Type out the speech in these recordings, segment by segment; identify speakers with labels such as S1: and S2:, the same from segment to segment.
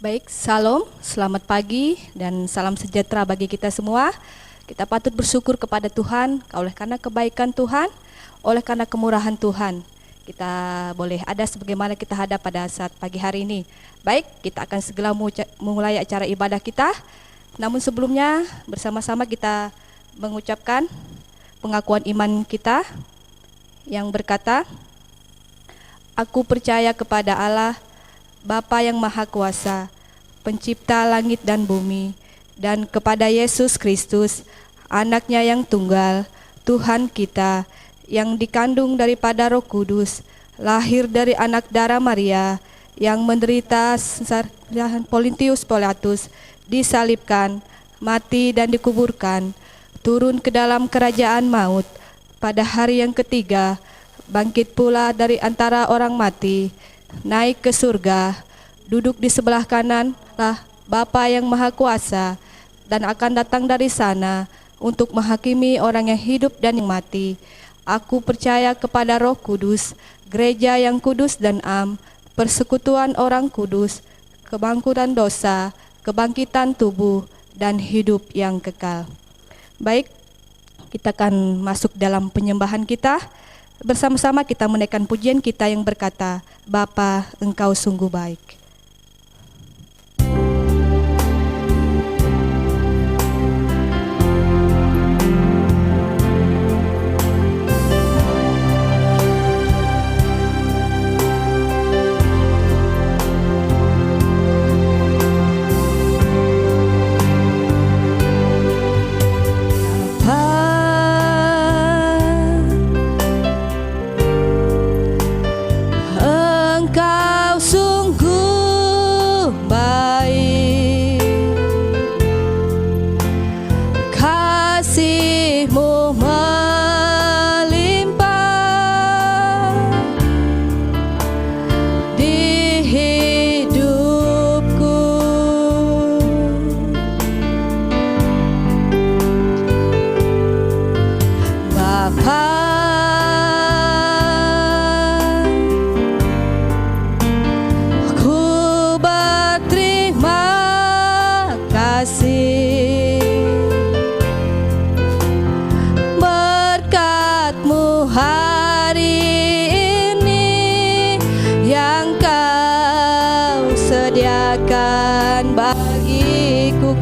S1: Baik, salam, selamat pagi dan salam sejahtera bagi kita semua. Kita patut bersyukur kepada Tuhan oleh karena kebaikan Tuhan, oleh karena kemurahan Tuhan. Kita boleh ada sebagaimana kita hadap pada saat pagi hari ini. Baik, kita akan segera memulai acara ibadah kita. Namun sebelumnya bersama-sama kita mengucapkan pengakuan iman kita yang berkata, Aku percaya kepada Allah, Bapa yang Maha Kuasa, Pencipta langit dan bumi, dan kepada Yesus Kristus, Anak-Nya yang tunggal, Tuhan kita, yang dikandung daripada Roh Kudus, lahir dari anak darah Maria, yang menderita Pontius Pilatus, disalibkan, mati dan dikuburkan, turun ke dalam kerajaan maut, pada hari yang ketiga, bangkit pula dari antara orang mati, naik ke surga, duduk di sebelah kanan lah Bapa yang Maha Kuasa, dan akan datang dari sana untuk menghakimi orang yang hidup dan yang mati. Aku percaya kepada Roh Kudus, gereja yang kudus dan am, persekutuan orang kudus, kebangkitan dosa, kebangkitan tubuh, dan hidup yang kekal. Baik, kita akan masuk dalam penyembahan kita. Bersama-sama kita menaikkan pujian kita yang berkata, Bapa, Engkau sungguh baik.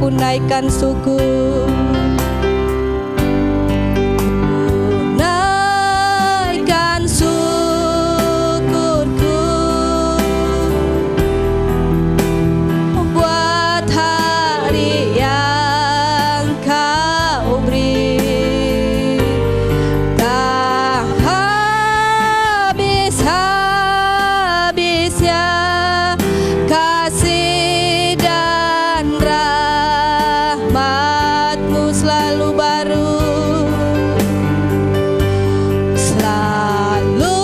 S1: Naikkan suku, naikkan syukurku buat hari yang Kau beri, tak habis-habisnya kasih dan rahmat-Mu selalu baru, selalu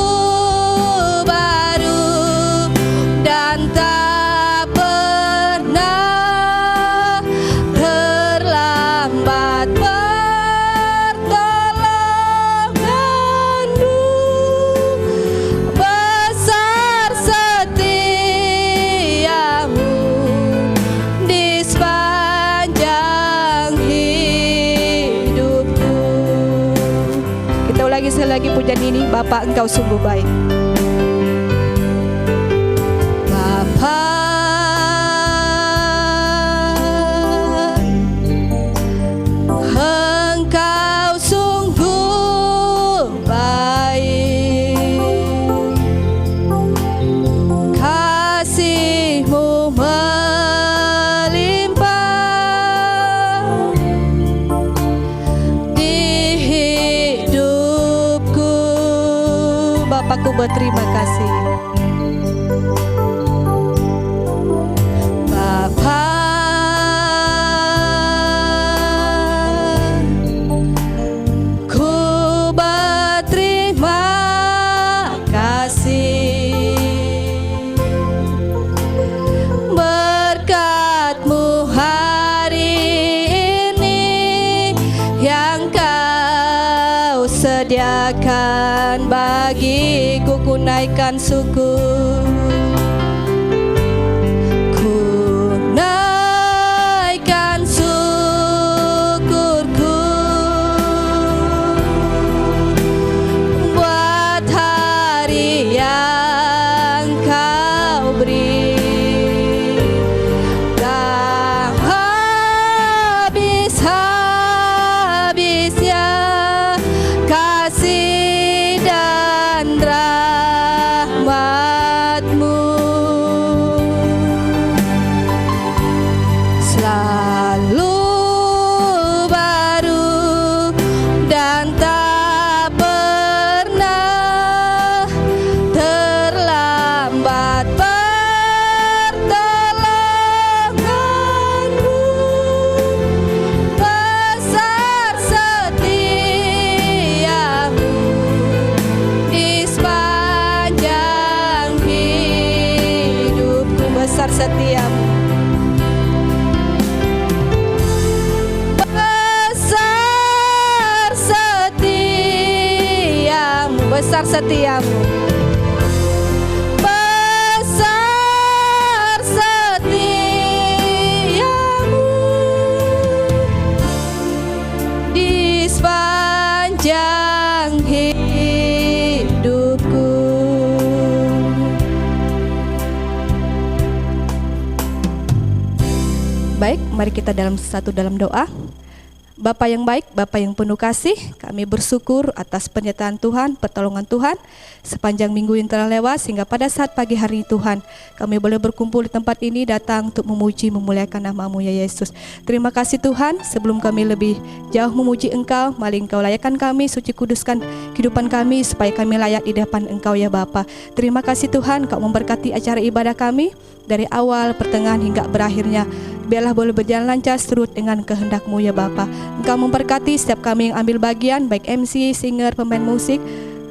S1: baru, dan tak pernah terlambat pertolongan-Mu. Besar setiamu di sepanjang hidupku. Kita ulangi sekali lagi pujian ini, Bapa, Engkau sungguh baik. Bapa, Engkau sungguh baik, kasih-Mu melimpah di hidupku. Bapakku berterima kasih. Bapa, ku berterima kasih berkat-Mu hari ini yang Kau sediakan bagiku. Ku naikkan syukur, ku setiamu. Besar setiamu, besar setiamu. Besar setiamu di sepanjang hidupku. Baik, mari kita dalam doa. Bapa yang baik, Bapa yang penuh kasih, kami bersyukur atas penyertaan Tuhan, pertolongan Tuhan sepanjang minggu yang telah lewat, sehingga pada saat pagi hari ini Tuhan, kami boleh berkumpul di tempat ini datang untuk memuji, memuliakan nama-Mu ya Yesus. Terima kasih Tuhan, sebelum kami lebih jauh memuji Engkau, mari Engkau layakkan kami, suci kuduskan kehidupan kami supaya kami layak di depan Engkau ya Bapa. Terima kasih Tuhan, Kau memberkati acara ibadah kami dari awal, pertengahan hingga berakhirnya. Biarlah boleh berjalan lancar seturut dengan kehendak-Mu ya Bapa. Engkau memberkati setiap kami yang ambil bagian, baik MC, singer, pemain musik,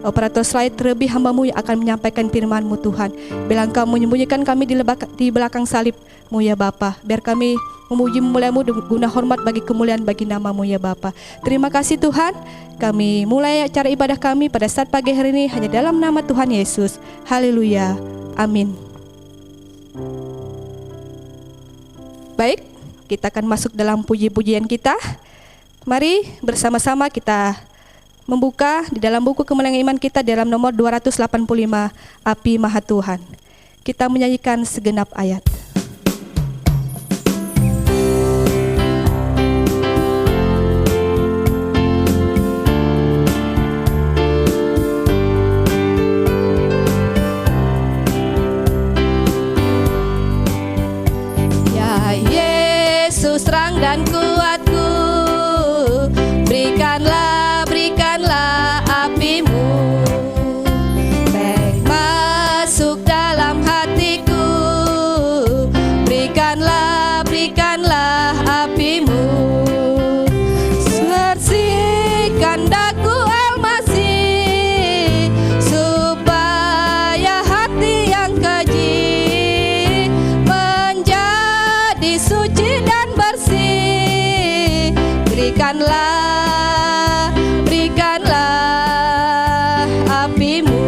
S1: operator slide, terlebih hamba-Mu yang akan menyampaikan firman-Mu Tuhan. Biarlah Engkau menyembunyikan kami di belakang salib-Mu ya Bapa. Biar kami memuji memuliamu guna hormat bagi kemuliaan bagi nama-Mu ya Bapa. Terima kasih Tuhan. Kami mulai acara ibadah kami pada saat pagi hari ini hanya dalam nama Tuhan Yesus. Haleluya. Amin. Baik, kita akan masuk dalam puji-pujian kita. Mari bersama-sama kita membuka di dalam buku Kemenangan Iman kita dalam nomor 285, Api Maha Tuhan. Kita menyanyikan segenap ayat. Terang dan kuatku, berikanlah api-Mu, baik masuk dalam hatiku, berikanlah api-Mu, bersihkan daku Almasih, supaya hati yang keji menjadi suci dan bersih. Berikanlah api-Mu.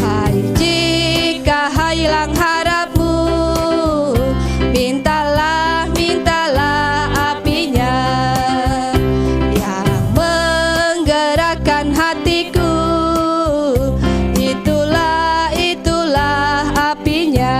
S1: Hai, jika hilang harapmu, mintalah apinya yang menggerakkan hatiku. Itulah apinya.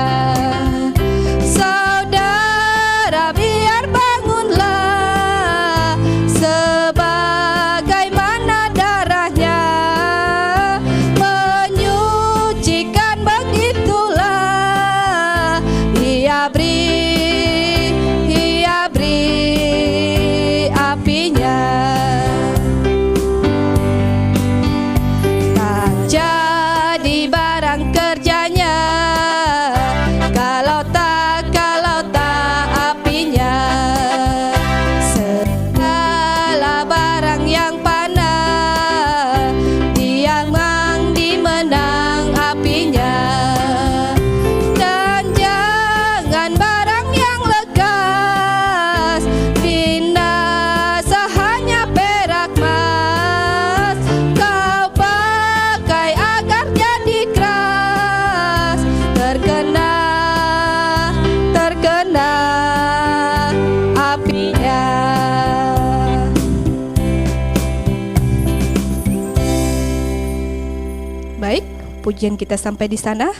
S1: Pujian kita sampai di sana.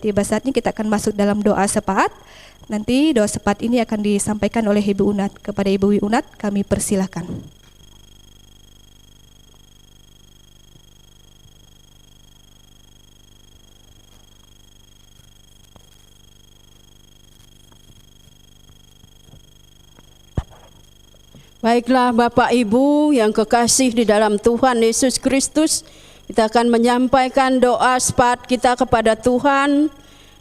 S1: Tiba saatnya kita akan masuk dalam doa sepaat. Nanti doa sepaat ini akan disampaikan oleh Ibu Unat. Kepada Ibu Unat kami persilahkan.
S2: Baiklah Bapak Ibu yang kekasih di dalam Tuhan Yesus Kristus, kita akan menyampaikan doa sepaat kita kepada Tuhan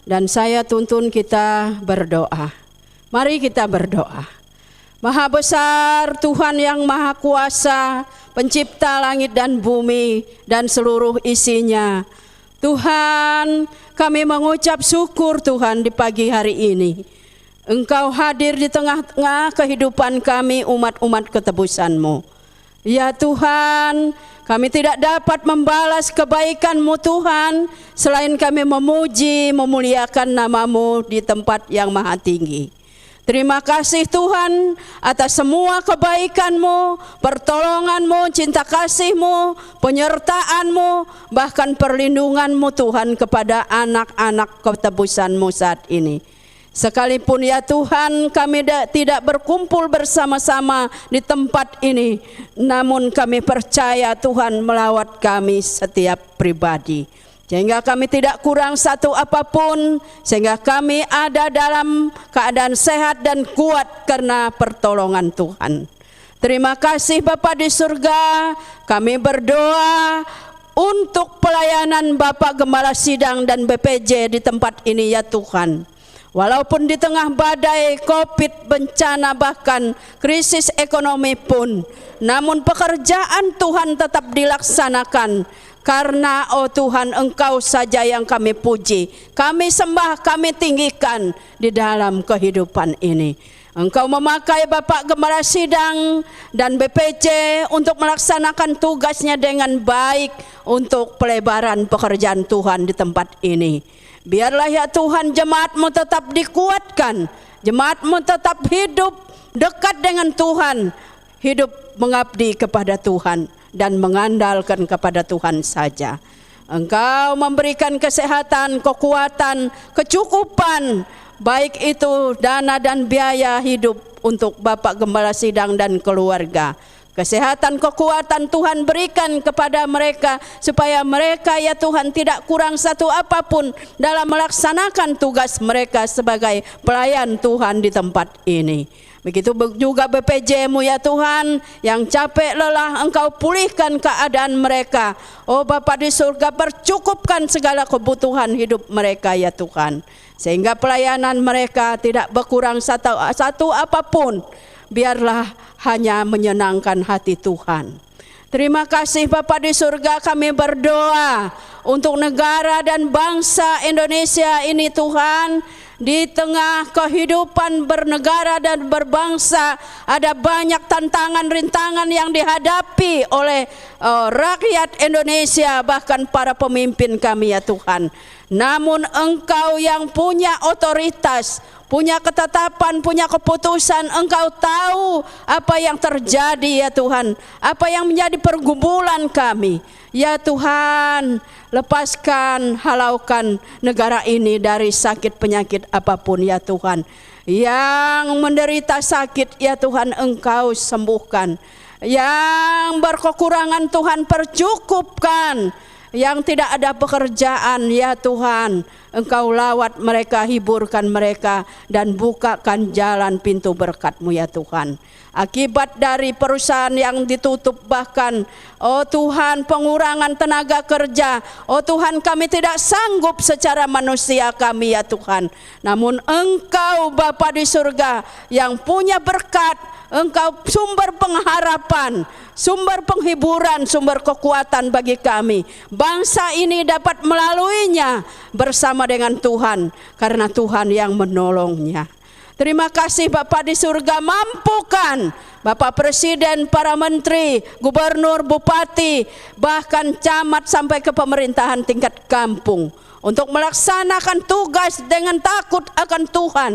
S2: dan saya tuntun kita berdoa. Mari kita berdoa. Maha besar Tuhan yang maha kuasa, pencipta langit dan bumi dan seluruh isinya. Tuhan, kami mengucap syukur Tuhan di pagi hari ini. Engkau hadir di tengah-tengah kehidupan kami umat-umat ketebus-Mu. Ya Tuhan, kami tidak dapat membalas kebaikan-Mu Tuhan, selain kami memuji, memuliakan nama-Mu di tempat yang maha tinggi. Terima kasih Tuhan atas semua kebaikan-Mu, pertolongan-Mu, cinta kasih-Mu, penyertaan-Mu, bahkan perlindungan-Mu Tuhan kepada anak-anak ketebusan-Mu saat ini. Sekalipun ya Tuhan kami tidak berkumpul bersama-sama di tempat ini, namun kami percaya Tuhan melawat kami setiap pribadi. Sehingga kami tidak kurang satu apapun, sehingga kami ada dalam keadaan sehat dan kuat karena pertolongan Tuhan. Terima kasih Bapa di surga, kami berdoa untuk pelayanan Bapak Gembala Sidang dan BPJ di tempat ini ya Tuhan. Walaupun di tengah badai COVID, bencana, bahkan krisis ekonomi pun, namun pekerjaan Tuhan tetap dilaksanakan. Karena oh Tuhan, Engkau saja yang kami puji, kami sembah, kami tinggikan di dalam kehidupan ini. Engkau memakai Bapak Gembala Sidang dan BPJ untuk melaksanakan tugasnya dengan baik untuk pelebaran pekerjaan Tuhan di tempat ini. Biarlah ya Tuhan jemaat-Mu tetap dikuatkan, jemaat-Mu tetap hidup dekat dengan Tuhan, hidup mengabdi kepada Tuhan dan mengandalkan kepada Tuhan saja. Engkau memberikan kesehatan, kekuatan, kecukupan, baik itu dana dan biaya hidup untuk Bapak Gembala Sidang dan keluarga. Kesehatan, kekuatan Tuhan berikan kepada mereka, supaya mereka ya Tuhan tidak kurang satu apapun dalam melaksanakan tugas mereka sebagai pelayan Tuhan di tempat ini. Begitu juga BPJ-Mu ya Tuhan, yang capek lelah Engkau pulihkan keadaan mereka. Oh Bapa di surga, percukupkan segala kebutuhan hidup mereka ya Tuhan, sehingga pelayanan mereka tidak berkurang satu apapun. Biarlah hanya menyenangkan hati Tuhan. Terima kasih Bapa di surga, kami berdoa untuk negara dan bangsa Indonesia ini Tuhan. Di tengah kehidupan bernegara dan berbangsa, ada banyak tantangan, rintangan yang dihadapi oleh rakyat Indonesia, bahkan para pemimpin kami ya Tuhan. Namun Engkau yang punya otoritas, punya ketetapan, punya keputusan, Engkau tahu apa yang terjadi ya Tuhan, apa yang menjadi pergumulan kami. Ya Tuhan, lepaskan, halaukan negara ini dari sakit penyakit apapun ya Tuhan. Yang menderita sakit ya Tuhan Engkau sembuhkan. Yang berkekurangan Tuhan percukupkan. Yang tidak ada pekerjaan ya Tuhan, Engkau lawat mereka, hiburkan mereka, dan bukakan jalan pintu berkat-Mu ya Tuhan. Akibat dari perusahaan yang ditutup, bahkan oh Tuhan pengurangan tenaga kerja, oh Tuhan kami tidak sanggup secara manusia kami ya Tuhan. Namun Engkau Bapa di surga yang punya berkat, Engkau sumber pengharapan, sumber penghiburan, sumber kekuatan bagi kami. Bangsa ini dapat melaluinya bersama dengan Tuhan, karena Tuhan yang menolongnya. Terima kasih Bapa di surga, mampukan Bapak Presiden, para menteri, gubernur, bupati, bahkan camat sampai ke pemerintahan tingkat kampung untuk melaksanakan tugas dengan takut akan Tuhan,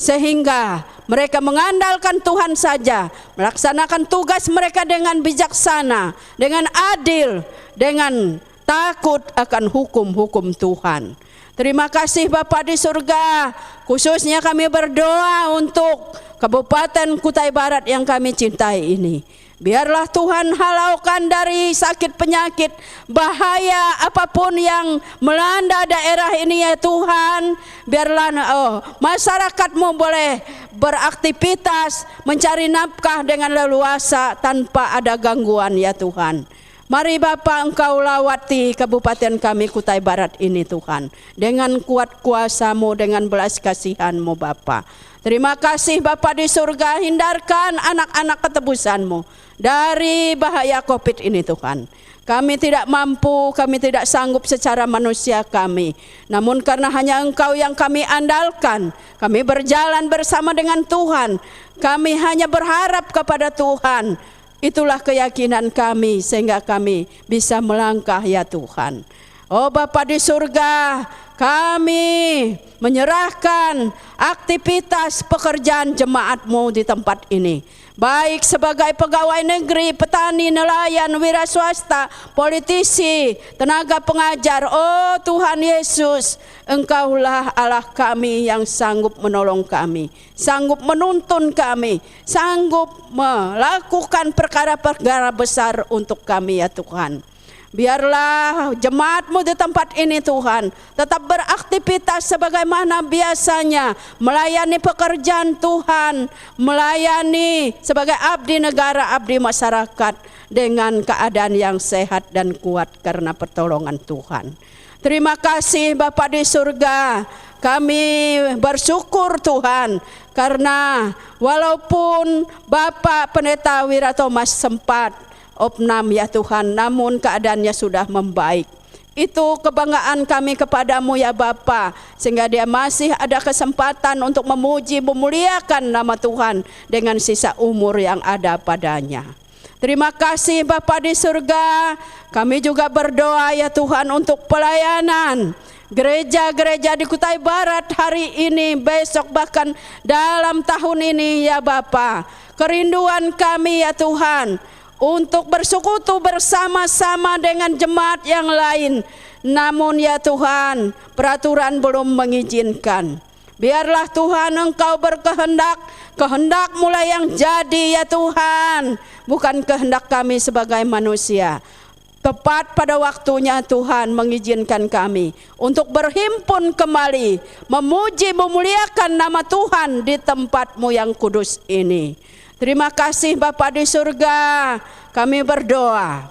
S2: sehingga mereka mengandalkan Tuhan saja, melaksanakan tugas mereka dengan bijaksana, dengan adil, dengan takut akan hukum-hukum Tuhan. Terima kasih Bapa di surga, khususnya kami berdoa untuk Kabupaten Kutai Barat yang kami cintai ini. Biarlah Tuhan halaukan dari sakit penyakit, bahaya apapun yang melanda daerah ini ya Tuhan. Biarlah masyarakat-Mu boleh beraktivitas, mencari nafkah dengan leluasa tanpa ada gangguan ya Tuhan. Mari Bapa Engkau lawati kabupaten kami Kutai Barat ini Tuhan, dengan kuat kuasa-Mu, dengan belas kasihan-Mu Bapa. Terima kasih Bapa di surga, hindarkan anak-anak ketebusan-Mu dari bahaya COVID ini Tuhan. Kami tidak mampu, kami tidak sanggup secara manusia kami. Namun karena hanya Engkau yang kami andalkan, kami berjalan bersama dengan Tuhan. Kami hanya berharap kepada Tuhan. Itulah keyakinan kami sehingga kami bisa melangkah ya Tuhan. Oh Bapa di surga, kami menyerahkan aktivitas pekerjaan jemaat-Mu di tempat ini. Baik sebagai pegawai negeri, petani, nelayan, wira swasta, politisi, tenaga pengajar. Oh Tuhan Yesus, Engkaulah Allah kami yang sanggup menolong kami, sanggup menuntun kami, sanggup melakukan perkara-perkara besar untuk kami ya Tuhan. Biarlah jemaat-Mu di tempat ini Tuhan tetap beraktivitas sebagaimana biasanya, melayani pekerjaan Tuhan, melayani sebagai abdi negara, abdi masyarakat dengan keadaan yang sehat dan kuat karena pertolongan Tuhan. Terima kasih Bapa di surga, kami bersyukur Tuhan karena walaupun Bapak Pendeta Wira Thomas sempat opnam ya Tuhan, namun keadaannya sudah membaik. Itu kebanggaan kami kepadamu ya Bapa, sehingga dia masih ada kesempatan untuk memuji, memuliakan nama Tuhan dengan sisa umur yang ada padanya. Terima kasih Bapa di surga. Kami juga berdoa ya Tuhan untuk pelayanan gereja-gereja di Kutai Barat hari ini, besok, bahkan dalam tahun ini ya Bapa. Kerinduan kami ya Tuhan untuk bersekutu bersama-sama dengan jemaat yang lain. Namun ya Tuhan, peraturan belum mengizinkan. Biarlah Tuhan Engkau berkehendak, kehendak mulai yang jadi ya Tuhan, bukan kehendak kami sebagai manusia. Tepat pada waktunya Tuhan mengizinkan kami untuk berhimpun kembali, memuji, memuliakan nama Tuhan di tempat-Mu yang kudus ini. Terima kasih Bapa di surga, kami berdoa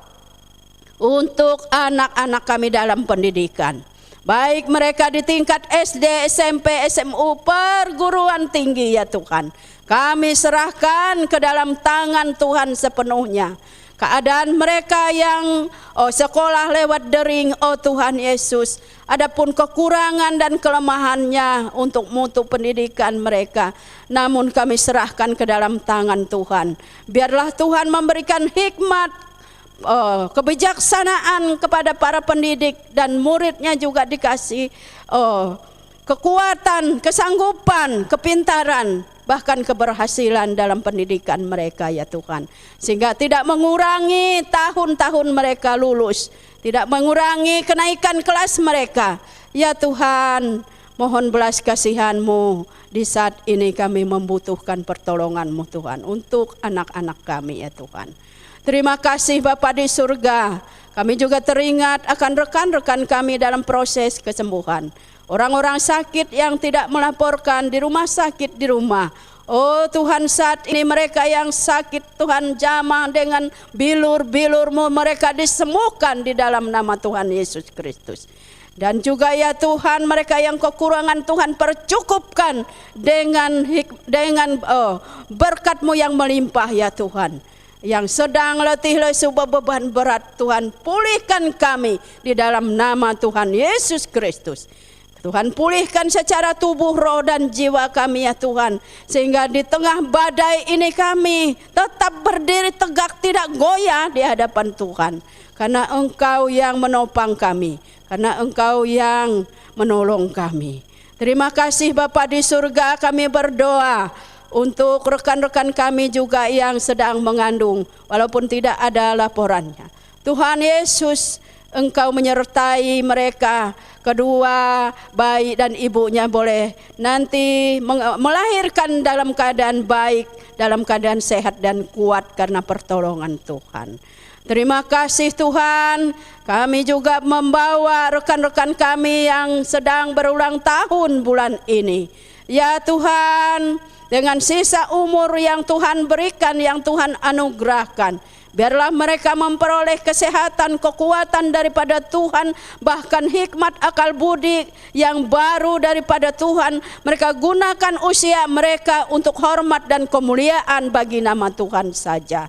S2: untuk anak-anak kami dalam pendidikan. Baik mereka di tingkat SD, SMP, SMU, perguruan tinggi ya Tuhan. Kami serahkan ke dalam tangan Tuhan sepenuhnya. Keadaan mereka yang sekolah lewat daring, oh Tuhan Yesus, adapun kekurangan dan kelemahannya untuk mutu pendidikan mereka, namun kami serahkan ke dalam tangan Tuhan. Biarlah Tuhan memberikan hikmat, kebijaksanaan kepada para pendidik, dan muridnya juga dikasih kekuatan, kesanggupan, kepintaran, bahkan keberhasilan dalam pendidikan mereka ya Tuhan. Sehingga tidak mengurangi tahun-tahun mereka lulus, tidak mengurangi kenaikan kelas mereka. Ya Tuhan, mohon belas kasihan-Mu di saat ini kami membutuhkan pertolongan-Mu Tuhan untuk anak-anak kami ya Tuhan. Terima kasih Bapa di surga. Kami juga teringat akan rekan-rekan kami dalam proses kesembuhan. Orang-orang sakit yang tidak melaporkan di rumah sakit di rumah. Oh Tuhan, saat ini mereka yang sakit Tuhan jamah dengan bilur-bilur-Mu, mereka disembuhkan di dalam nama Tuhan Yesus Kristus. Dan juga ya Tuhan, mereka yang kekurangan Tuhan percukupkan dengan berkat-Mu yang melimpah ya Tuhan. Yang sedang letih lesu beban berat Tuhan, pulihkan kami di dalam nama Tuhan Yesus Kristus. Tuhan, pulihkan secara tubuh, roh, dan jiwa kami ya Tuhan. Sehingga di tengah badai ini kami tetap berdiri tegak, tidak goyah di hadapan Tuhan. Karena Engkau yang menopang kami, karena Engkau yang menolong kami. Terima kasih Bapa di surga, kami berdoa untuk rekan-rekan kami juga yang sedang mengandung, walaupun tidak ada laporannya. Tuhan Yesus, Engkau menyertai mereka, kedua bayi dan ibunya boleh nanti melahirkan dalam keadaan baik, dalam keadaan sehat dan kuat karena pertolongan Tuhan. Terima kasih Tuhan, kami juga membawa rekan-rekan kami yang sedang berulang tahun bulan ini. Ya Tuhan, dengan sisa umur yang Tuhan berikan, yang Tuhan anugerahkan, biarlah mereka memperoleh kesehatan, kekuatan daripada Tuhan, bahkan hikmat akal budi yang baru daripada Tuhan. Mereka gunakan usia mereka untuk hormat dan kemuliaan bagi nama Tuhan saja.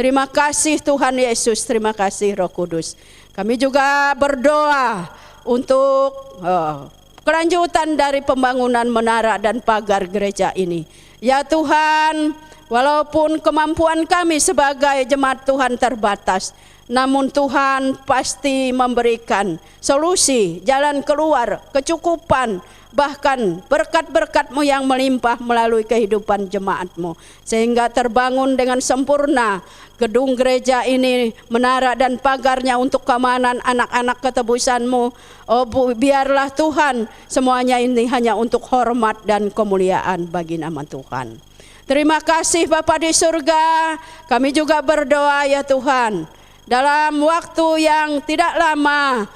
S2: Terima kasih Tuhan Yesus, terima kasih Roh Kudus. Kami juga berdoa untuk kelanjutan dari pembangunan menara dan pagar gereja ini. Ya Tuhan, walaupun kemampuan kami sebagai jemaat Tuhan terbatas, namun Tuhan pasti memberikan solusi, jalan keluar, kecukupan, bahkan berkat-berkat-Mu yang melimpah melalui kehidupan jemaat-Mu, sehingga terbangun dengan sempurna gedung gereja ini, menara dan pagarnya untuk keamanan anak-anak ketebusan-Mu. Oh biarlah Tuhan, semuanya ini hanya untuk hormat dan kemuliaan bagi nama Tuhan. Terima kasih Bapa di surga. Kami juga berdoa ya Tuhan, dalam waktu yang tidak lama,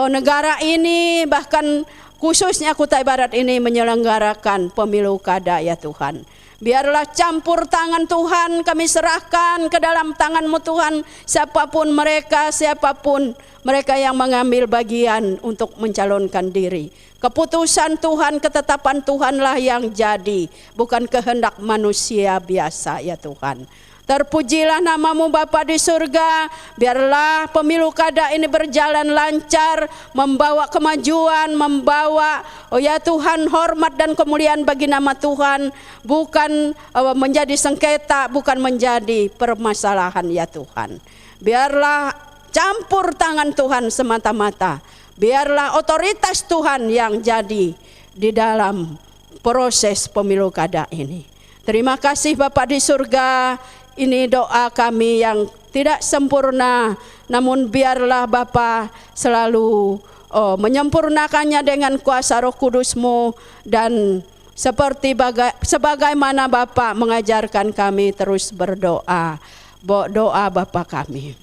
S2: negara ini bahkan khususnya Kutai Barat ini menyelenggarakan pemilu kada ya Tuhan. Biarlah campur tangan Tuhan kami serahkan ke dalam tangan-Mu Tuhan. Siapapun mereka yang mengambil bagian untuk mencalonkan diri. Keputusan Tuhan, ketetapan Tuhanlah yang jadi, bukan kehendak manusia biasa ya Tuhan. Terpujilah nama-Mu Bapa di surga. Biarlah pemilu kada ini berjalan lancar, membawa kemajuan, membawa ya Tuhan hormat dan kemuliaan bagi nama Tuhan, bukan menjadi sengketa, bukan menjadi permasalahan ya Tuhan. Biarlah campur tangan Tuhan semata-mata. Biarlah otoritas Tuhan yang jadi di dalam proses pemilu kada ini. Terima kasih Bapa di surga. Ini doa kami yang tidak sempurna, namun biarlah Bapa selalu menyempurnakannya dengan kuasa Roh Kudus-Mu, dan sebagaimana Bapa mengajarkan kami terus berdoa. Doa Bapa kami.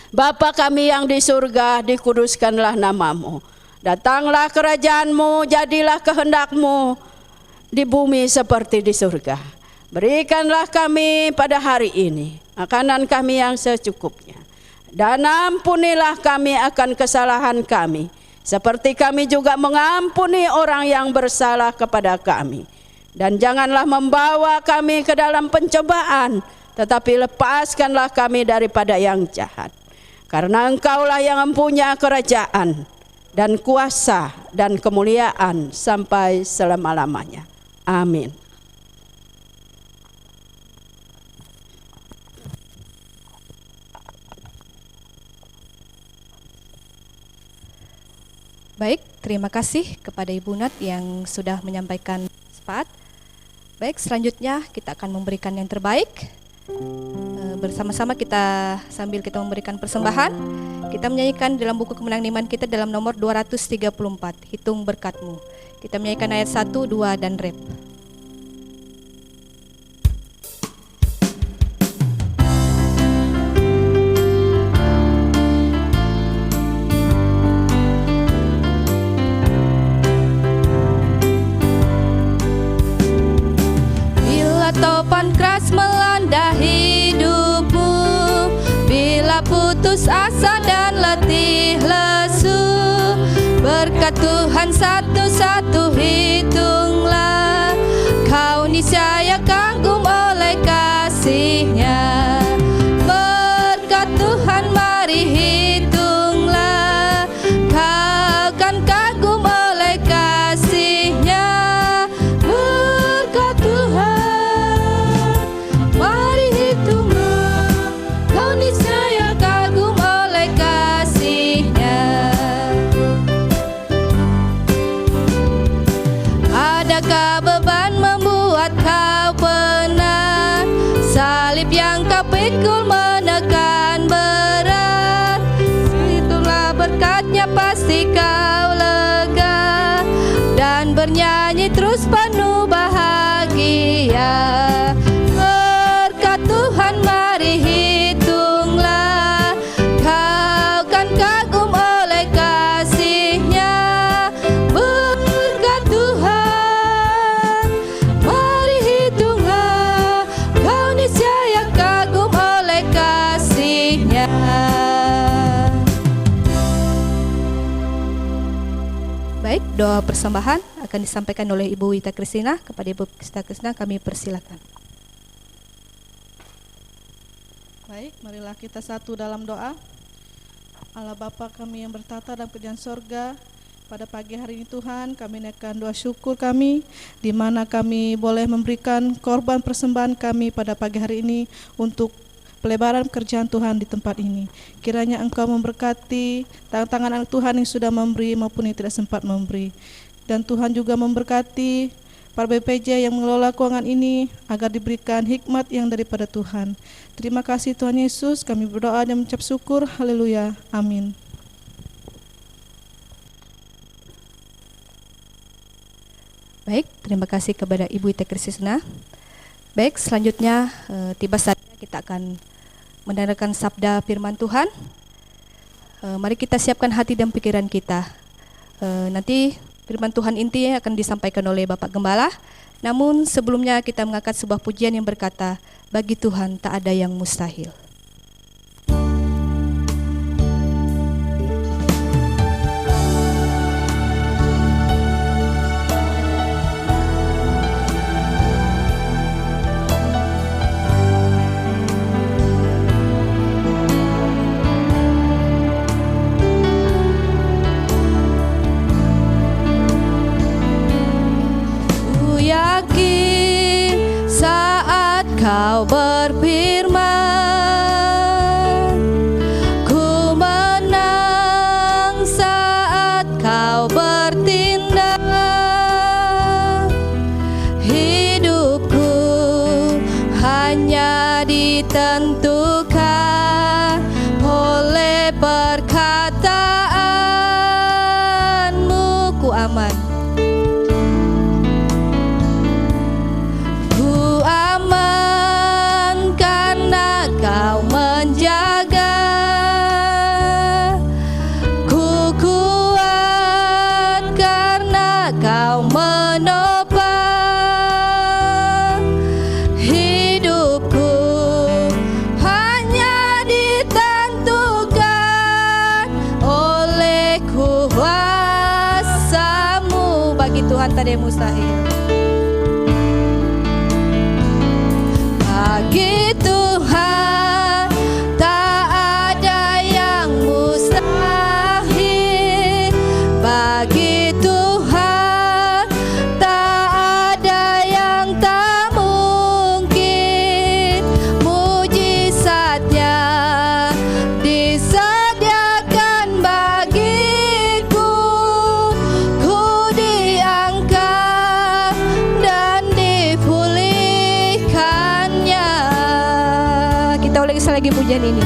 S2: Bapa kami yang di surga, dikuduskanlah nama-Mu. Datanglah kerajaan-Mu, jadilah kehendak-Mu di bumi seperti di surga. Berikanlah kami pada hari ini makanan kami yang secukupnya. Dan ampunilah kami akan kesalahan kami, seperti kami juga mengampuni orang yang bersalah kepada kami. Dan janganlah membawa kami ke dalam pencobaan, tetapi lepaskanlah kami daripada yang jahat. Karena Engkaulah yang mempunyai kerajaan dan kuasa dan kemuliaan sampai selama-lamanya. Amin.
S1: Baik, terima kasih kepada Ibu Nat yang sudah menyampaikan spat. Baik, selanjutnya kita akan memberikan yang terbaik. Bersama-sama kita sambil kita memberikan persembahan, kita menyanyikan dalam buku kemenangan iman kita dalam nomor 234, Hitung Berkat-Mu. Kita menyanyikan ayat 1, 2, dan rep.
S3: Topan keras melanda hidupmu, bila putus asa dan letih lesu, berkat Tuhan satu-satu hitunglah, kau niscaya kagum oleh kasih-Nya. Berkat Tuhan mari hitunglah, kau kan kagum oleh kasih-Nya. Berkat Tuhan pikul menekan berat, itulah berkat-Nya pasti kau lega, dan bernyanyi terus penuh bahagia. Berkat Tuhan mari hitunglah, kau kan kagum oleh kasih-Nya. Berkat Tuhan mari hitunglah, kau niscaya kagum oleh kasih-Nya.
S1: Baik, doa persembahan akan disampaikan oleh Ibu Wita Kristina. Kepada Ibu Wita Kristina kami persilakan.
S4: Baik, marilah kita satu dalam doa. Allah Bapa kami yang bertata dalam kerajaan sorga, pada pagi hari ini Tuhan kami naikkan doa syukur kami, di mana kami boleh memberikan korban persembahan kami pada pagi hari ini untuk pelebaran kerjaan Tuhan di tempat ini. Kiranya Engkau memberkati tangan anak Tuhan yang sudah memberi maupun yang tidak sempat memberi. Dan Tuhan juga memberkati para BPJ yang mengelola keuangan ini agar diberikan hikmat yang daripada Tuhan. Terima kasih Tuhan Yesus, kami berdoa dan mengucap syukur. Haleluya. Amin.
S1: Baik, terima kasih kepada Ibu Ita Krisisna. Baik, selanjutnya tiba saatnya kita akan mendengarkan sabda firman Tuhan. Mari kita siapkan hati dan pikiran kita. Nanti firman Tuhan intinya akan disampaikan oleh Bapak Gembala. Namun sebelumnya kita mengangkat sebuah pujian yang berkata, bagi Tuhan tak ada yang mustahil.
S3: Kau berfirman, ku menang saat kau bertindak. Hidupku hanya ditentukan oleh perkataanmu. Ku aman. Kau menjaga, ku kuat karena kau menopang hidupku, hanya ditentukan oleh kuasa-Mu. Bagi Tuhan tak ada yang mustahil. Bagi Tuhan tak ada yang mustahil. Bagi Tuhan tak ada yang tak mungkin. Mujizatnya disediakan bagiku. Ku diangkat dan dipulihkannya. Kita ulangi lagi pujian ini.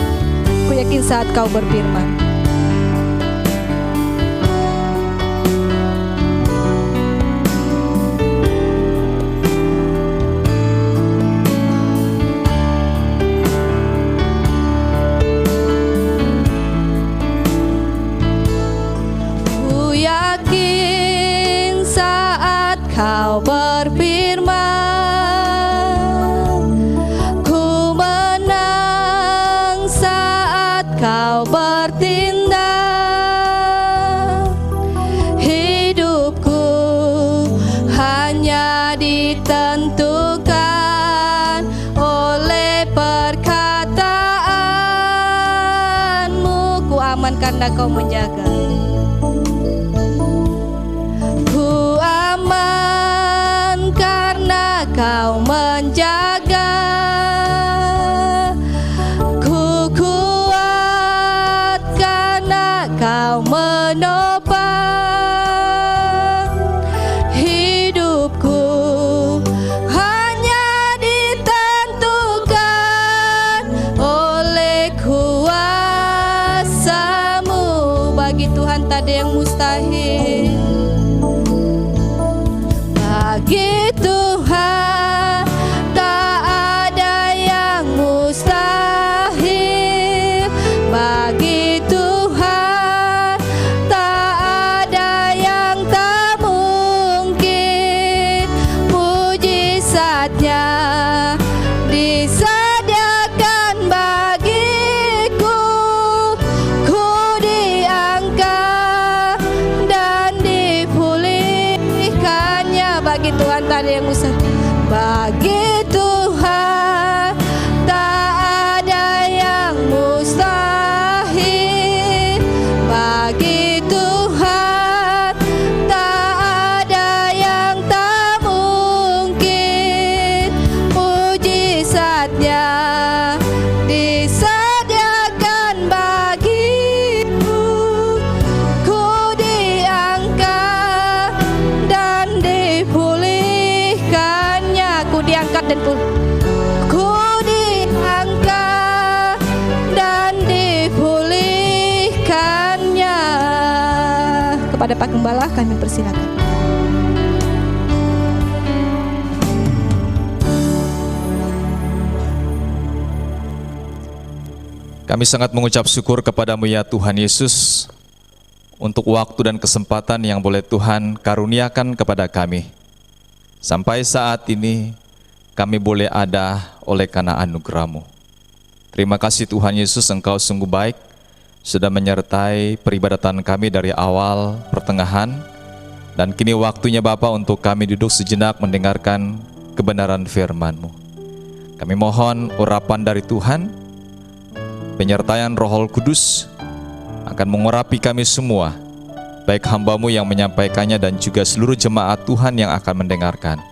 S3: Ku yakin saat kau berfirman. Ku yakin saat kau berfirman. Kau bertindak, hidupku hanya ditentukan oleh perkataanmu. Ku aman karena kau menjaga. Ku aman karena kau menjaga. Kau menopang hidupku, hanya ditentukan oleh kuasa-Mu. Bagi Tuhan tak ada yang mustahil. Bagi Tuhan tak ada yang mustahil. Bagi Tuhan tak ada yang tak mungkin. Mujizatnya disediakan bagiku. Ku diangkat dan dipulihkannya. Bagi Tuhan tak ada yang mustahil. Bagi Tuhan tak ada yang kepada Pak Gembala, kami persilakan.
S5: Kami sangat mengucap syukur kepadamu ya Tuhan Yesus untuk waktu dan kesempatan yang boleh Tuhan karuniakan kepada kami. Sampai saat ini kami boleh ada oleh karena anugerah-Mu. Terima kasih Tuhan Yesus, Engkau sungguh baik, sudah menyertai peribadatan kami dari awal, pertengahan, dan kini waktunya Bapa untuk kami duduk sejenak mendengarkan kebenaran firman-Mu. Kami mohon urapan dari Tuhan, penyertaan Roh Kudus akan mengurapi kami semua, baik hamba-Mu yang menyampaikannya dan juga seluruh jemaat Tuhan yang akan mendengarkan.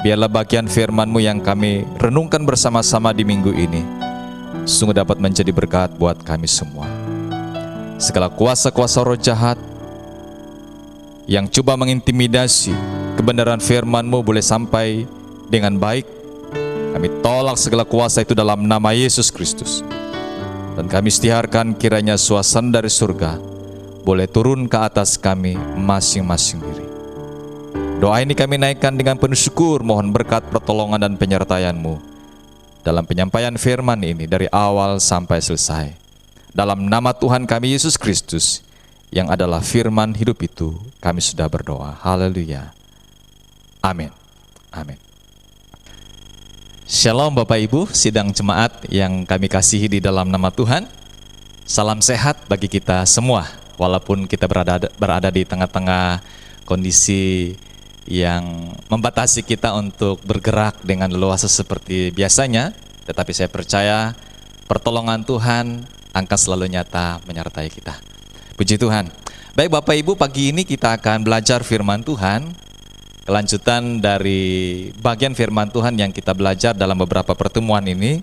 S5: Biarlah bagian firman-Mu yang kami renungkan bersama-sama di minggu ini sungguh dapat menjadi berkat buat kami semua. Segala kuasa-kuasa roh jahat yang coba mengintimidasi kebenaran firman-Mu boleh sampai dengan baik. Kami tolak segala kuasa itu dalam nama Yesus Kristus. Dan kami istiharkan kiranya suasana dari surga boleh turun ke atas kami masing-masing diri. Doa ini kami naikkan dengan penuh syukur, mohon berkat pertolongan dan penyertaan-Mu dalam penyampaian firman ini dari awal sampai selesai. Dalam nama Tuhan kami Yesus Kristus yang adalah firman hidup itu, kami sudah berdoa. Haleluya. Amin. Amin. Shalom Bapak Ibu, sidang jemaat yang kami kasihi di dalam nama Tuhan. Salam sehat bagi kita semua, walaupun kita berada di tengah-tengah kondisi yang membatasi kita untuk bergerak dengan leluasa seperti biasanya. Tetapi saya percaya pertolongan Tuhan akan selalu nyata menyertai kita. Puji Tuhan. Baik Bapak Ibu, pagi ini kita akan belajar firman Tuhan. Kelanjutan dari bagian firman Tuhan yang kita belajar dalam beberapa pertemuan ini,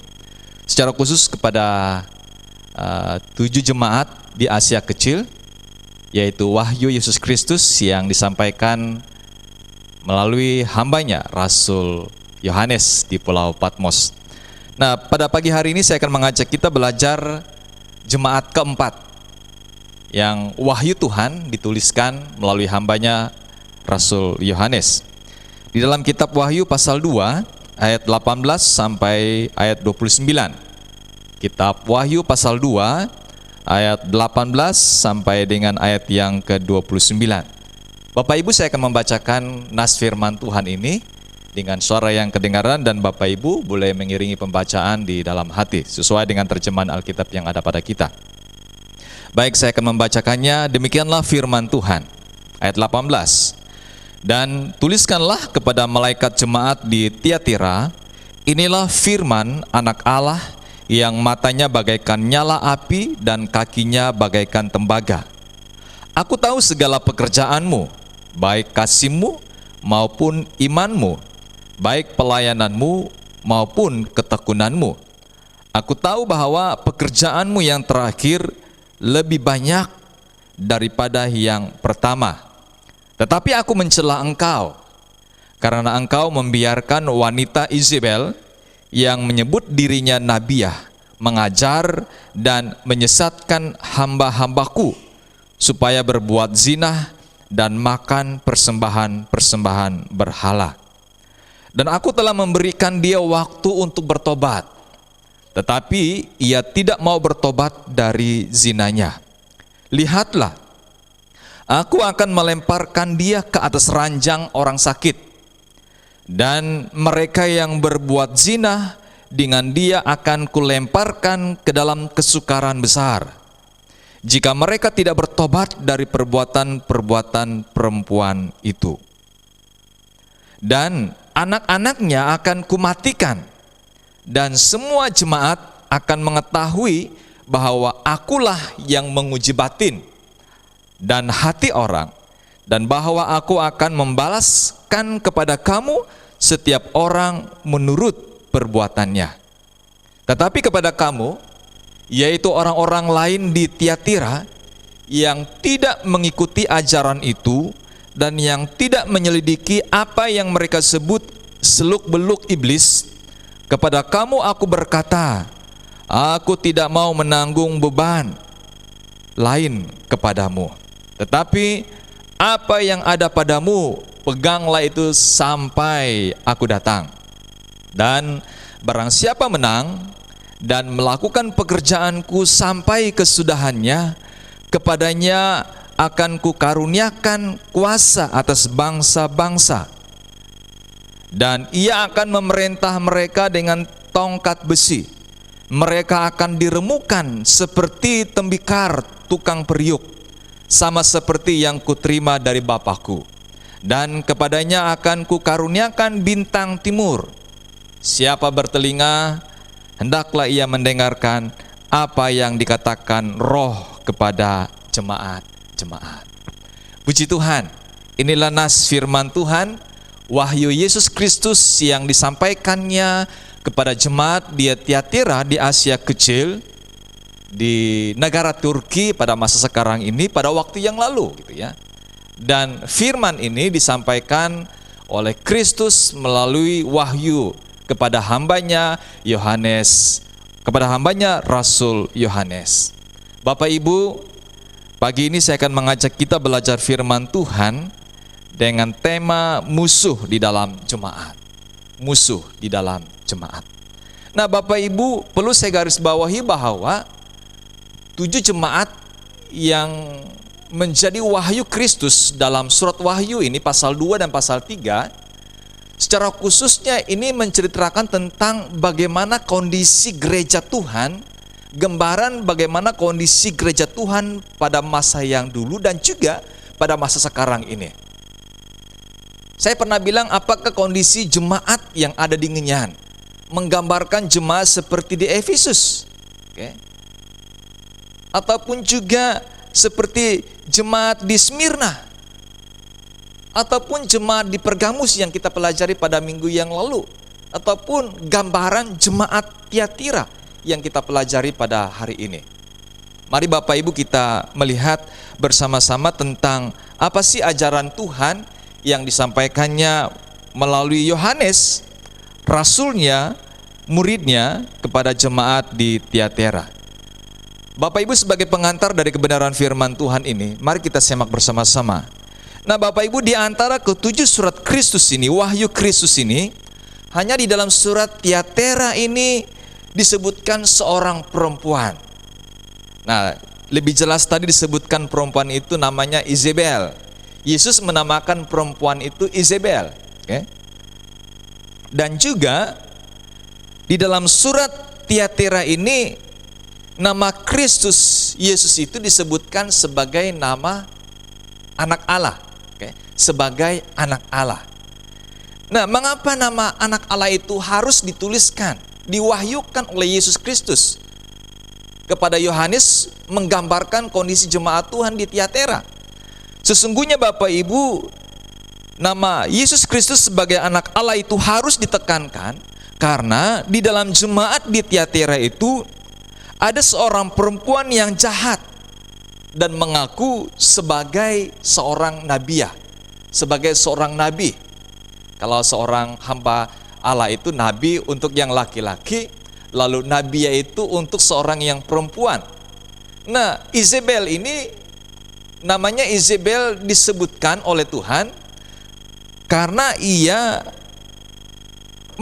S5: secara khusus kepada 7 jemaat di Asia Kecil, yaitu Wahyu Yesus Kristus yang disampaikan melalui hambanya Rasul Yohanes di Pulau Patmos. Nah, pada pagi hari ini saya akan mengajak kita belajar jemaat keempat yang wahyu Tuhan dituliskan melalui hambanya Rasul Yohanes. Di dalam kitab Wahyu pasal 2 ayat 18 sampai ayat 29. Kitab Wahyu pasal 2 ayat 18 sampai dengan ayat yang ke-29. Bapak Ibu, saya akan membacakan nas firman Tuhan ini dengan suara yang kedengaran, dan Bapak Ibu boleh mengiringi pembacaan di dalam hati sesuai dengan terjemahan Alkitab yang ada pada kita. Baik, saya akan membacakannya. Demikianlah firman Tuhan. Ayat 18. Dan tuliskanlah kepada malaikat jemaat di Tiatira, inilah firman anak Allah yang matanya bagaikan nyala api dan kakinya bagaikan tembaga. Aku tahu segala pekerjaanmu, baik kasihmu maupun imanmu, baik pelayananmu maupun ketekunanmu. Aku tahu bahwa pekerjaanmu yang terakhir lebih banyak daripada yang pertama. Tetapi aku mencela engkau, karena engkau membiarkan wanita Izebel yang menyebut dirinya nabiah, mengajar dan menyesatkan hamba-hambaku, supaya berbuat zina dan makan persembahan-persembahan berhala. Dan aku telah memberikan dia waktu untuk bertobat, tetapi ia tidak mau bertobat dari zinanya. Lihatlah, aku akan melemparkan dia ke atas ranjang orang sakit, dan mereka yang berbuat zina dengan dia akan kulemparkan ke dalam kesukaran besar, jika mereka tidak bertobat dari perbuatan-perbuatan perempuan itu. Dan anak-anaknya akan kumatikan, dan semua jemaat akan mengetahui bahwa akulah yang menguji batin dan hati orang, dan bahwa aku akan membalaskan kepada kamu setiap orang menurut perbuatannya. Tetapi kepada kamu, yaitu orang-orang lain di Tiatira yang tidak mengikuti ajaran itu dan yang tidak menyelidiki apa yang mereka sebut seluk-beluk iblis, kepada kamu aku berkata, aku tidak mau menanggung beban lain kepadamu, tetapi apa yang ada padamu, peganglah itu sampai aku datang. Dan barang siapa menang dan melakukan pekerjaanku sampai kesudahannya, kepadanya akan kukaruniakan kuasa atas bangsa-bangsa, dan ia akan memerintah mereka dengan tongkat besi. Mereka akan diremukkan seperti tembikar tukang periuk, sama seperti yang kuterima dari Bapakku. Dan kepadanya akan kukaruniakan bintang timur. Siapa bertelinga, hendaklah ia mendengarkan apa yang dikatakan Roh kepada jemaat-jemaat. Puji Tuhan, inilah nas firman Tuhan, wahyu Yesus Kristus yang disampaikannya kepada jemaat di Tiatira di Asia Kecil, di negara Turki pada masa sekarang ini, pada waktu yang lalu gitu ya. Dan firman ini disampaikan oleh Kristus melalui wahyu kepada hambanya Yohanes, kepada hambanya Rasul Yohanes. Bapak Ibu, pagi ini saya akan mengajak kita belajar firman Tuhan dengan tema musuh di dalam jemaat. Musuh di dalam jemaat. Nah, Bapak Ibu, perlu saya garis bawahi bahwa 7 jemaat yang menjadi wahyu Kristus dalam surat Wahyu ini, pasal 2 dan pasal 3, secara khususnya ini menceritakan tentang bagaimana kondisi gereja Tuhan, gambaran bagaimana kondisi gereja Tuhan pada masa yang dulu dan juga pada masa sekarang ini. Saya pernah bilang, apakah kondisi jemaat yang ada di Ngenyan menggambarkan jemaat seperti di Efesus, ataupun juga seperti jemaat di Smyrna, ataupun jemaat di Pergamus yang kita pelajari pada minggu yang lalu, ataupun gambaran jemaat Tiatira yang kita pelajari pada hari ini. Mari Bapak Ibu kita melihat bersama-sama tentang apa sih ajaran Tuhan yang disampaikannya melalui Yohanes, rasulnya, muridnya kepada jemaat di Tiatira. Bapak Ibu, sebagai pengantar dari kebenaran firman Tuhan ini, mari kita simak bersama-sama. Nah, Bapak Ibu, di antara ke-7 surat Kristus ini, wahyu Kristus ini, hanya di dalam surat Tiatira ini disebutkan seorang perempuan. Nah, lebih jelas tadi disebutkan perempuan itu namanya Izebel. Yesus menamakan perempuan itu Izebel. Dan juga di dalam surat Tiatira ini, nama Kristus Yesus itu disebutkan sebagai nama anak Allah, sebagai anak Allah. Nah, mengapa nama anak Allah itu harus dituliskan, diwahyukan oleh Yesus Kristus kepada Yohanes menggambarkan kondisi jemaat Tuhan di Tiatira? Sesungguhnya Bapak Ibu, nama Yesus Kristus sebagai anak Allah itu harus ditekankan karena di dalam jemaat di Tiatira itu ada seorang perempuan yang jahat dan mengaku sebagai seorang nabiah, sebagai seorang nabi. Kalau seorang hamba Allah itu nabi untuk yang laki-laki, lalu nabiah itu untuk seorang yang perempuan. Nah, Izebel ini, namanya Izebel disebutkan oleh Tuhan karena ia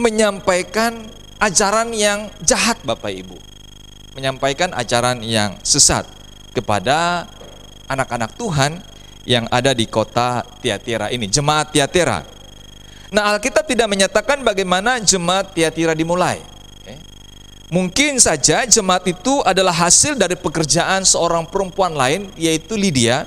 S5: menyampaikan ajaran yang jahat, Bapak Ibu. Menyampaikan ajaran yang sesat kepada anak-anak Tuhan yang ada di kota Tiatira ini, jemaat Tiatira. Nah, Alkitab tidak menyatakan bagaimana jemaat Tiatira dimulai. Mungkin saja jemaat itu adalah hasil dari pekerjaan seorang perempuan lain, yaitu Lydia,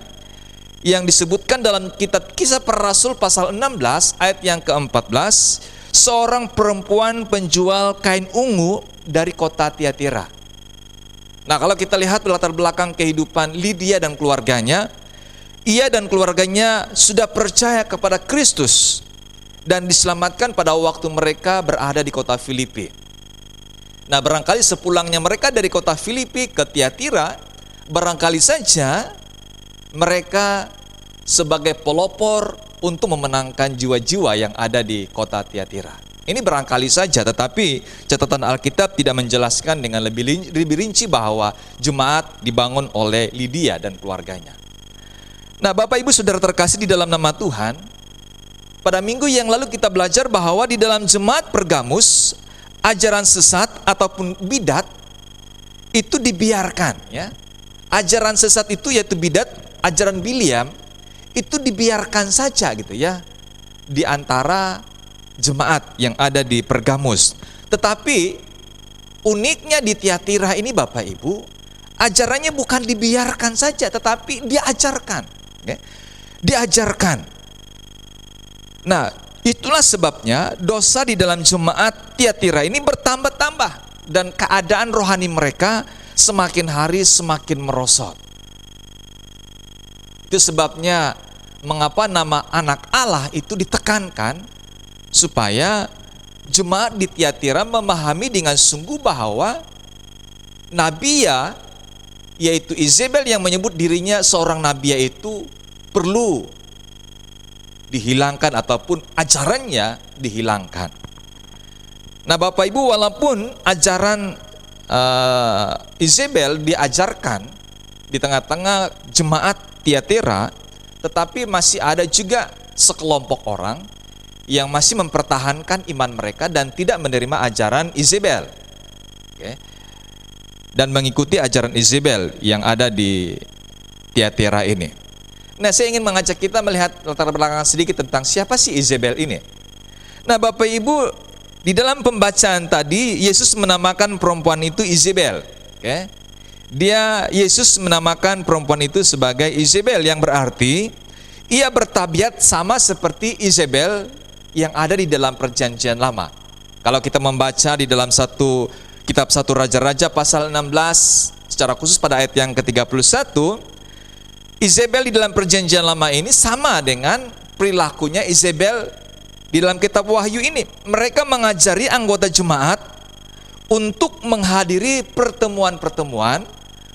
S5: yang disebutkan dalam kitab Kisah Para Rasul pasal 16 ayat yang ke-14, seorang perempuan penjual kain ungu dari kota Tiatira. Nah, kalau kita lihat latar belakang kehidupan Lydia dan keluarganya, ia dan keluarganya sudah percaya kepada Kristus dan diselamatkan pada waktu mereka berada di kota Filipi. Nah, barangkali sepulangnya mereka dari kota Filipi ke Tiatira, barangkali saja mereka sebagai pelopor untuk memenangkan jiwa-jiwa yang ada di kota Tiatira. Ini barangkali saja, tetapi catatan Alkitab tidak menjelaskan dengan lebih rinci bahwa jemaat dibangun oleh Lydia dan keluarganya. Nah, Bapak Ibu Saudara terkasih di dalam nama Tuhan, pada minggu yang lalu kita belajar bahwa di dalam jemaat Pergamus, ajaran sesat ataupun bidat itu dibiarkan, ya. Ajaran sesat itu yaitu bidat, ajaran Biliam itu dibiarkan saja gitu ya di antara jemaat yang ada di Pergamus. Tetapi uniknya di Tiatira ini Bapak Ibu, ajarannya bukan dibiarkan saja tetapi diajarkan, ya. Diajarkan. Nah, itulah sebabnya dosa di dalam jemaat Tiatira ini bertambah-tambah dan keadaan rohani mereka semakin hari semakin merosot. Itu sebabnya mengapa nama anak Allah itu ditekankan, supaya jemaat di Tiatira memahami dengan sungguh bahwa Nabia, yaitu Izebel yang menyebut dirinya seorang Nabia itu perlu dihilangkan ataupun ajarannya dihilangkan. Nah Bapak Ibu, walaupun ajaran Izebel diajarkan di tengah-tengah jemaat Tiatira, tetapi masih ada juga sekelompok orang yang masih mempertahankan iman mereka dan tidak menerima ajaran Izebel, okay, dan mengikuti ajaran Izebel yang ada di Tiatira ini. Nah, saya ingin mengajak kita melihat latar belakang sedikit tentang siapa sih Izebel ini. Nah, Bapak Ibu, di dalam pembacaan tadi Yesus menamakan perempuan itu Izebel, okay? Yesus menamakan perempuan itu sebagai Izebel, yang berarti ia bertabiat sama seperti Izebel yang ada di dalam Perjanjian Lama. Kalau kita membaca di dalam kitab 1 Raja-Raja pasal 16 secara khusus pada ayat yang ke-31, Izebel di dalam Perjanjian Lama ini sama dengan perilakunya Izebel di dalam kitab Wahyu ini. Mereka mengajari anggota jemaat untuk menghadiri pertemuan-pertemuan,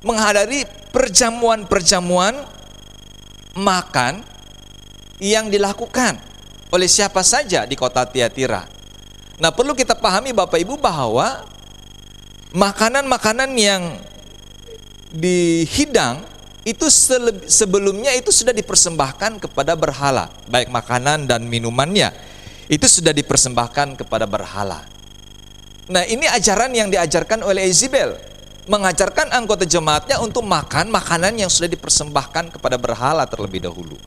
S5: menghadiri perjamuan-perjamuan makan yang dilakukan oleh siapa saja di kota Tiatira. Nah, perlu kita pahami Bapak Ibu bahwa makanan-makanan yang dihidang itu sebelumnya itu sudah dipersembahkan kepada berhala, baik makanan dan minumannya itu sudah dipersembahkan kepada berhala. Nah, ini ajaran yang diajarkan oleh Izebel, mengajarkan anggota jemaatnya untuk makan makanan yang sudah dipersembahkan kepada berhala terlebih dahulu.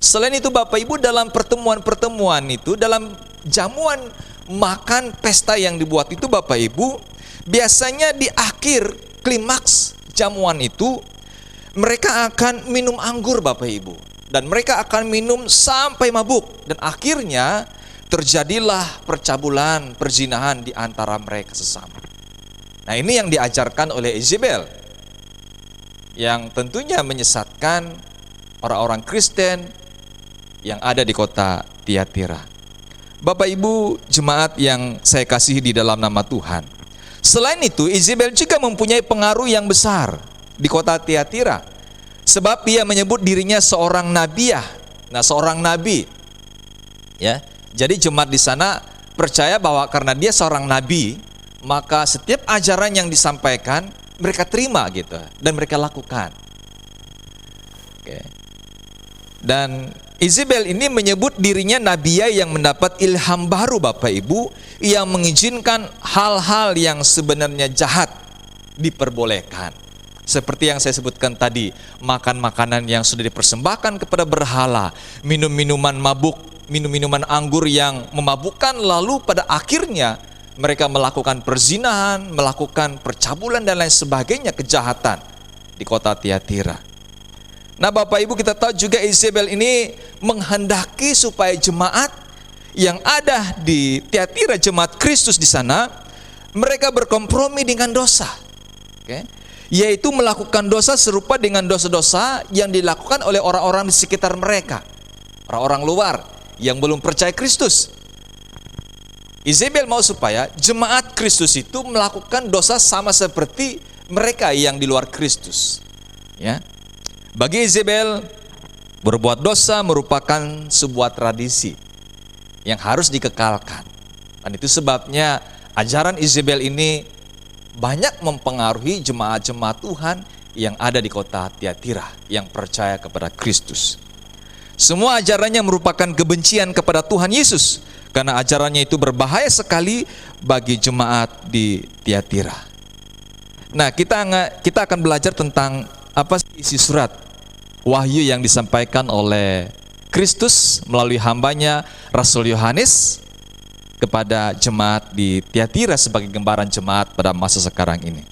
S5: Selain itu Bapak Ibu, dalam pertemuan-pertemuan itu, dalam jamuan makan pesta yang dibuat itu Bapak Ibu, biasanya di akhir klimaks jamuan itu mereka akan minum anggur Bapak Ibu, dan mereka akan minum sampai mabuk, dan akhirnya terjadilah percabulan, perzinahan di antara mereka sesama. Nah, ini yang diajarkan oleh Izebel, yang tentunya menyesatkan orang-orang Kristen yang ada di kota Tiatira. Bapak Ibu jemaat yang saya kasihi di dalam nama Tuhan, selain itu Izebel juga mempunyai pengaruh yang besar di kota Tiatira, sebab ia menyebut dirinya seorang nabiah. Nah, seorang nabi, ya. Jadi jemaat di sana percaya bahwa karena dia seorang nabi, maka setiap ajaran yang disampaikan mereka terima gitu, dan mereka lakukan. Oke. Dan Izebel ini menyebut dirinya nabiya yang mendapat ilham baru Bapak Ibu, yang mengizinkan hal-hal yang sebenarnya jahat diperbolehkan. Seperti yang saya sebutkan tadi, makan makanan yang sudah dipersembahkan kepada berhala, minum minuman mabuk, minum minuman anggur yang memabukkan, lalu pada akhirnya mereka melakukan perzinahan, melakukan percabulan dan lain sebagainya, kejahatan di kota Tiatira. Nah Bapak Ibu, kita tahu juga Izebel ini menghendaki supaya jemaat yang ada di Tiatira, jemaat Kristus di sana, mereka berkompromi dengan dosa, yaitu melakukan dosa serupa dengan dosa-dosa yang dilakukan oleh orang-orang di sekitar mereka, orang-orang luar yang belum percaya Kristus. Izebel mau supaya jemaat Kristus itu melakukan dosa sama seperti mereka yang di luar Kristus, ya. Bagi Izebel, berbuat dosa merupakan sebuah tradisi yang harus dikekalkan. Dan itu sebabnya ajaran Izebel ini banyak mempengaruhi jemaat-jemaat Tuhan yang ada di kota Tiatira yang percaya kepada Kristus. Semua ajarannya merupakan kebencian kepada Tuhan Yesus, karena ajarannya itu berbahaya sekali bagi jemaat di Tiatira. Nah, kita akan belajar tentang apa sih isi surat Wahyu yang disampaikan oleh Kristus melalui hambanya Rasul Yohanes kepada jemaat di Tiatira sebagai gambaran jemaat pada masa sekarang ini.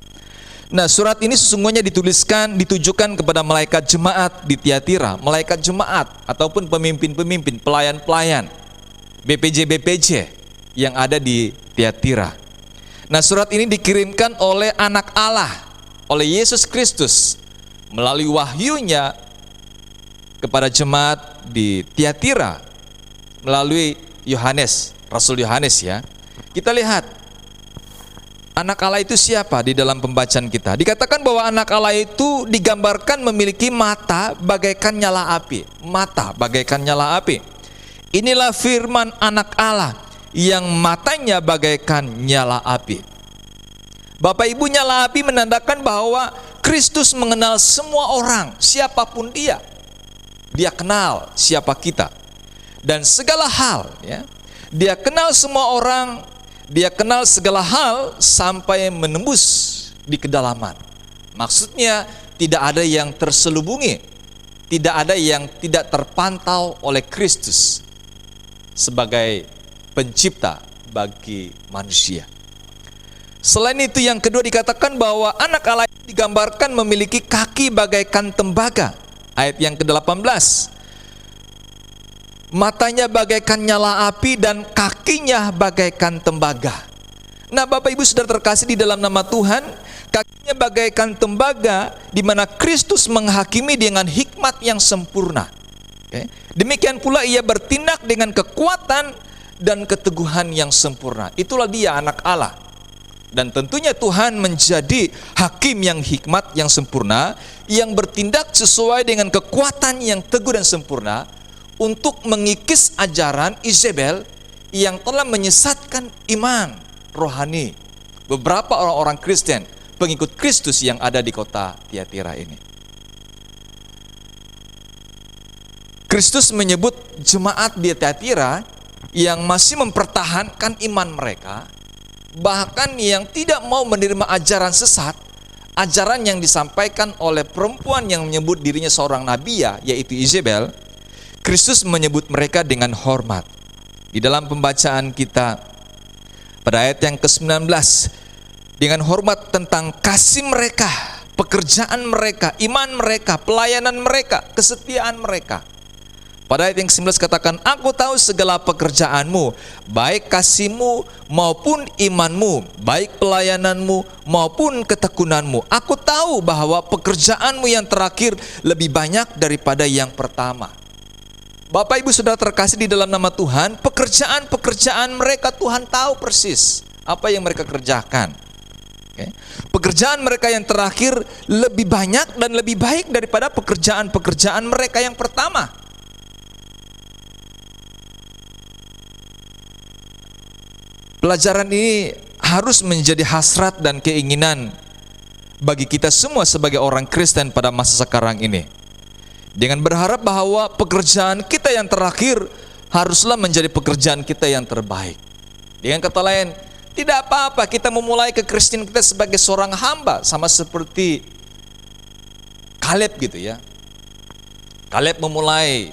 S5: Nah, surat ini sesungguhnya ditujukan kepada malaikat jemaat di Tiatira, malaikat jemaat ataupun pemimpin-pemimpin, pelayan-pelayan, BPJ-BPJ yang ada di Tiatira. Nah, surat ini dikirimkan oleh anak Allah, oleh Yesus Kristus melalui wahyunya kepada jemaat di Tiatira melalui Yohanes, Rasul Yohanes ya. Kita lihat anak Allah itu siapa di dalam pembacaan kita. Dikatakan bahwa anak Allah itu digambarkan memiliki mata bagaikan nyala api. Mata bagaikan nyala api. Inilah firman anak Allah yang matanya bagaikan nyala api. Bapak Ibu, nyala api menandakan bahwa Kristus mengenal semua orang, siapapun dia. Dia kenal siapa kita. Dan segala hal ya. Dia kenal semua orang. Dia kenal segala hal sampai menembus di kedalaman. Maksudnya tidak ada yang terselubungi, tidak ada yang tidak terpantau oleh Kristus sebagai pencipta bagi manusia. Selain itu yang kedua dikatakan bahwa anak Allah digambarkan memiliki kaki bagaikan tembaga. Ayat yang ke-18. Matanya bagaikan nyala api dan kakinya bagaikan tembaga. Nah, Bapak Ibu Saudara terkasih di dalam nama Tuhan, kakinya bagaikan tembaga di mana Kristus menghakimi dengan hikmat yang sempurna. Demikian pula ia bertindak dengan kekuatan dan keteguhan yang sempurna. Itulah dia anak Allah. Dan tentunya Tuhan menjadi hakim yang hikmat yang sempurna, yang bertindak sesuai dengan kekuatan yang teguh dan sempurna untuk mengikis ajaran Izebel yang telah menyesatkan iman rohani beberapa orang-orang Kristen, pengikut Kristus yang ada di kota Tiatira ini. Kristus menyebut jemaat di Tiatira yang masih mempertahankan iman mereka, bahkan yang tidak mau menerima ajaran sesat, ajaran yang disampaikan oleh perempuan yang menyebut dirinya seorang nabi, yaitu Izebel. Kristus menyebut mereka dengan hormat. Di dalam pembacaan kita pada ayat yang ke-19, dengan hormat tentang kasih mereka, pekerjaan mereka, iman mereka, pelayanan mereka, kesetiaan mereka. Pada ayat yang ke-19 katakan, aku tahu segala pekerjaanmu, baik kasihmu maupun imanmu, baik pelayananmu maupun ketekunanmu. Aku tahu bahwa pekerjaanmu yang terakhir lebih banyak daripada yang pertama. Bapak Ibu Saudara terkasih di dalam nama Tuhan, pekerjaan mereka Tuhan tahu persis apa yang mereka kerjakan. Pekerjaan mereka yang terakhir lebih banyak dan lebih baik daripada pekerjaan mereka yang pertama. Pelajaran ini harus menjadi hasrat dan keinginan bagi kita semua sebagai orang Kristen pada masa sekarang ini. Dengan berharap bahwa pekerjaan kita yang terakhir haruslah menjadi pekerjaan kita yang terbaik. Dengan kata lain, tidak apa-apa kita memulai kekristenan kita sebagai seorang hamba, sama seperti Kaleb gitu ya. Kaleb memulai,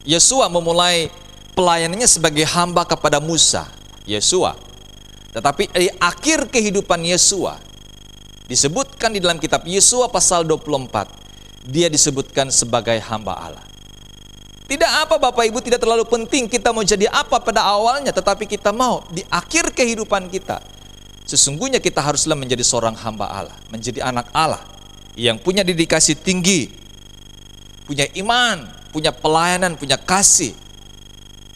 S5: Yesua memulai pelayanannya sebagai hamba kepada Musa, Yesua. Tetapi di akhir kehidupan Yesua, disebutkan di dalam kitab Yesua pasal 24, dia disebutkan sebagai hamba Allah. Tidak apa Bapak Ibu, tidak terlalu penting kita mau jadi apa pada awalnya, tetapi kita mau di akhir kehidupan kita, sesungguhnya kita haruslah menjadi seorang hamba Allah, menjadi anak Allah yang punya dedikasi tinggi, punya iman, punya pelayanan, punya kasih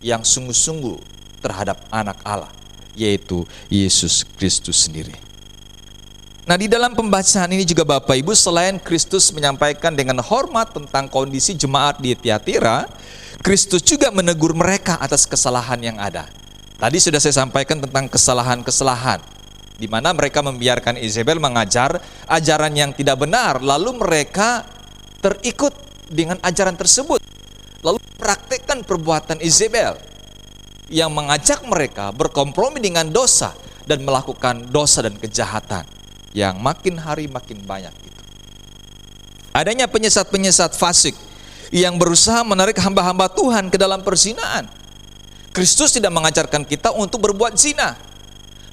S5: yang sungguh-sungguh terhadap anak Allah, yaitu Yesus Kristus sendiri. Nah, di dalam pembacaan ini juga Bapak Ibu, selain Kristus menyampaikan dengan hormat tentang kondisi jemaat di Tiatira, Kristus juga menegur mereka atas kesalahan yang ada. Tadi sudah saya sampaikan tentang kesalahan-kesalahan di mana mereka membiarkan Izebel mengajar ajaran yang tidak benar, lalu mereka terikut dengan ajaran tersebut, lalu praktekkan perbuatan Izebel yang mengajak mereka berkompromi dengan dosa dan melakukan dosa dan kejahatan yang makin hari makin banyak itu. Adanya penyesat-penyesat fasik yang berusaha menarik hamba-hamba Tuhan ke dalam perzinaan. Kristus tidak mengajarkan kita untuk berbuat zina,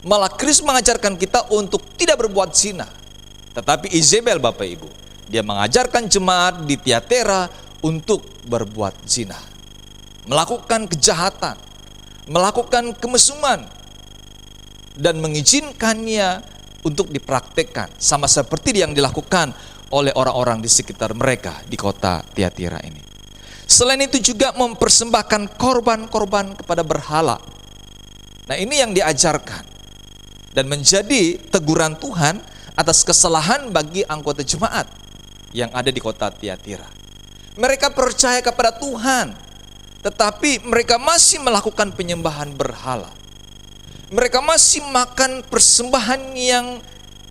S5: malah Kristus mengajarkan kita untuk tidak berbuat zina. Tetapi Izebel, Bapak Ibu, dia mengajarkan jemaat di Tiatira untuk berbuat zina, melakukan kejahatan, melakukan kemesuman, dan mengizinkannya untuk dipraktekkan, sama seperti yang dilakukan oleh orang-orang di sekitar mereka di kota Tiatira ini. Selain itu juga mempersembahkan korban-korban kepada berhala. Nah, ini yang diajarkan dan menjadi teguran Tuhan atas kesalahan bagi anggota jemaat yang ada di kota Tiatira. Mereka percaya kepada Tuhan, tetapi mereka masih melakukan penyembahan berhala. Mereka masih makan persembahan yang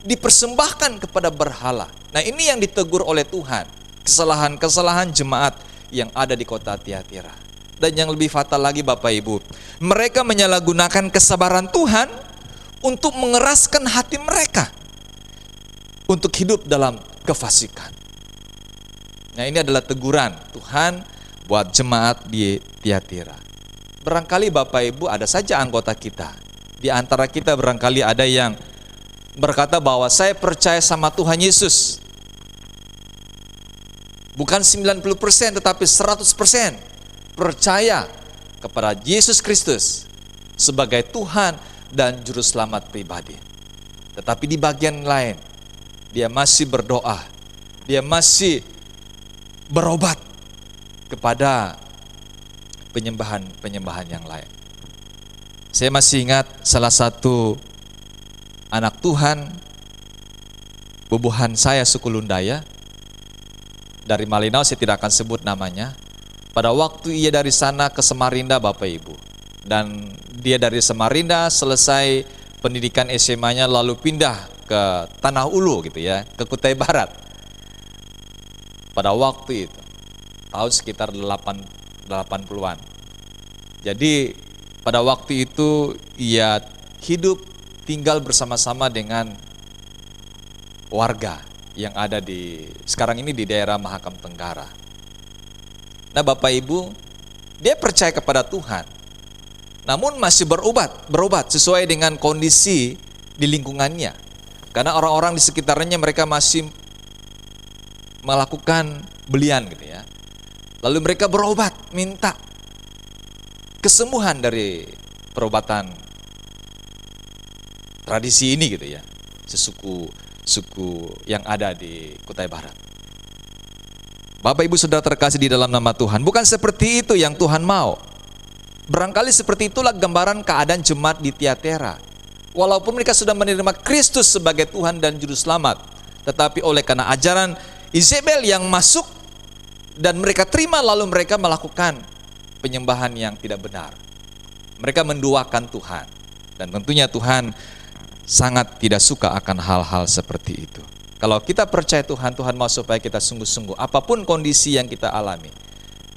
S5: dipersembahkan kepada berhala. Nah, ini yang ditegur oleh Tuhan, kesalahan-kesalahan jemaat yang ada di kota Tiatira. Dan yang lebih fatal lagi, Bapak Ibu, mereka menyalahgunakan kesabaran Tuhan untuk mengeraskan hati mereka untuk hidup dalam kefasikan. Nah, ini adalah teguran Tuhan buat jemaat di Tiatira. Barangkali Bapak Ibu ada saja anggota kita, di antara kita barangkali ada yang berkata bahwa saya percaya sama Tuhan Yesus. Bukan 90% tetapi 100% percaya kepada Yesus Kristus sebagai Tuhan dan Juru Selamat pribadi. Tetapi di bagian lain, dia masih berdoa, dia masih berobat kepada penyembahan-penyembahan yang lain. Saya masih ingat salah satu anak Tuhan, bubuhan saya suku Lundaya, dari Malinau, saya tidak akan sebut namanya. Pada waktu ia dari sana ke Samarinda, Bapak Ibu, dan dia dari Samarinda selesai pendidikan SMA-nya lalu pindah ke Tanah Ulu gitu ya, ke Kutai Barat. Pada waktu itu tahun sekitar 80-an. Jadi pada waktu itu ia hidup tinggal bersama-sama dengan warga yang ada sekarang ini di daerah Mahakam Tenggara. Nah, Bapak Ibu, dia percaya kepada Tuhan, namun masih berobat sesuai dengan kondisi di lingkungannya. Karena orang-orang di sekitarnya mereka masih melakukan belian gitu ya. Lalu mereka berobat, minta kesembuhan dari perobatan tradisi ini gitu ya, suku yang ada di Kutai Barat. Bapak Ibu Saudara terkasih di dalam nama Tuhan, bukan seperti itu yang Tuhan mau. Barangkali seperti itulah gambaran keadaan jemaat di Tiatira. Walaupun mereka sudah menerima Kristus sebagai Tuhan dan Juru Selamat, tetapi oleh karena ajaran Izebel yang masuk dan mereka terima, lalu mereka melakukan penyembahan yang tidak benar. Mereka menduakan Tuhan, dan tentunya Tuhan sangat tidak suka akan hal-hal seperti itu. Kalau kita percaya Tuhan, Tuhan mau supaya kita sungguh-sungguh, apapun kondisi yang kita alami,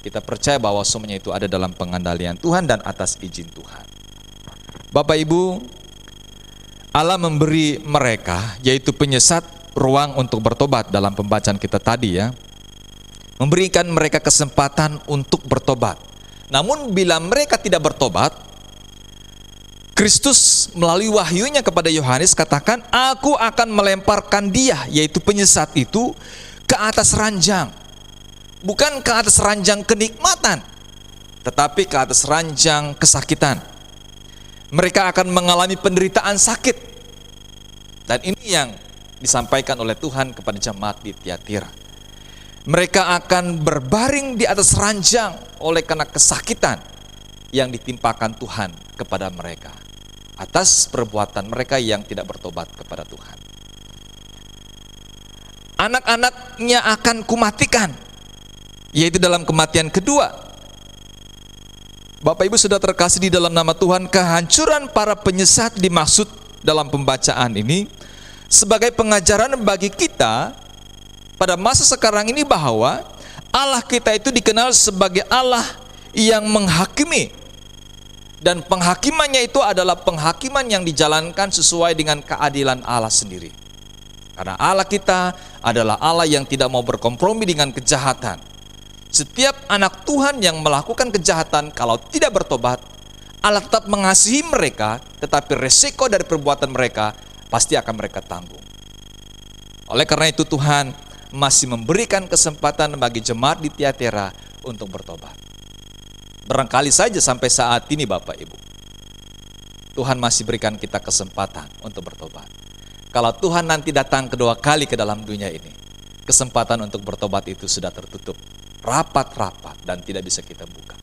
S5: kita percaya bahwa semuanya itu ada dalam pengendalian Tuhan dan atas izin Tuhan. Bapak Ibu, Allah memberi mereka, yaitu penyesat, ruang untuk bertobat dalam pembacaan kita tadi ya. Memberikan mereka kesempatan untuk bertobat. Namun bila mereka tidak bertobat, Kristus melalui wahyunya kepada Yohanes katakan, aku akan melemparkan dia, yaitu penyesat itu, ke atas ranjang. Bukan ke atas ranjang kenikmatan, tetapi ke atas ranjang kesakitan. Mereka akan mengalami penderitaan sakit. Dan ini yang disampaikan oleh Tuhan kepada jemaat di Tiatira. Mereka akan berbaring di atas ranjang oleh karena kesakitan yang ditimpakan Tuhan kepada mereka atas perbuatan mereka yang tidak bertobat kepada Tuhan. Anak-anaknya akan kumatikan, yaitu dalam kematian kedua. Bapak Ibu sudah terkasih di dalam nama Tuhan, kehancuran para penyesat dimaksud dalam pembacaan ini sebagai pengajaran bagi kita pada masa sekarang ini bahwa Allah kita itu dikenal sebagai Allah yang menghakimi. Dan penghakimannya itu adalah penghakiman yang dijalankan sesuai dengan keadilan Allah sendiri. Karena Allah kita adalah Allah yang tidak mau berkompromi dengan kejahatan. Setiap anak Tuhan yang melakukan kejahatan kalau tidak bertobat, Allah tetap mengasihi mereka, tetapi resiko dari perbuatan mereka pasti akan mereka tanggung. Oleh karena itu Tuhan masih memberikan kesempatan bagi jemaat di Tiatira untuk bertobat. Barangkali saja sampai saat ini Bapak Ibu, Tuhan masih berikan kita kesempatan untuk bertobat. Kalau Tuhan nanti datang kedua kali ke dalam dunia ini, kesempatan untuk bertobat itu sudah tertutup rapat-rapat dan tidak bisa kita buka.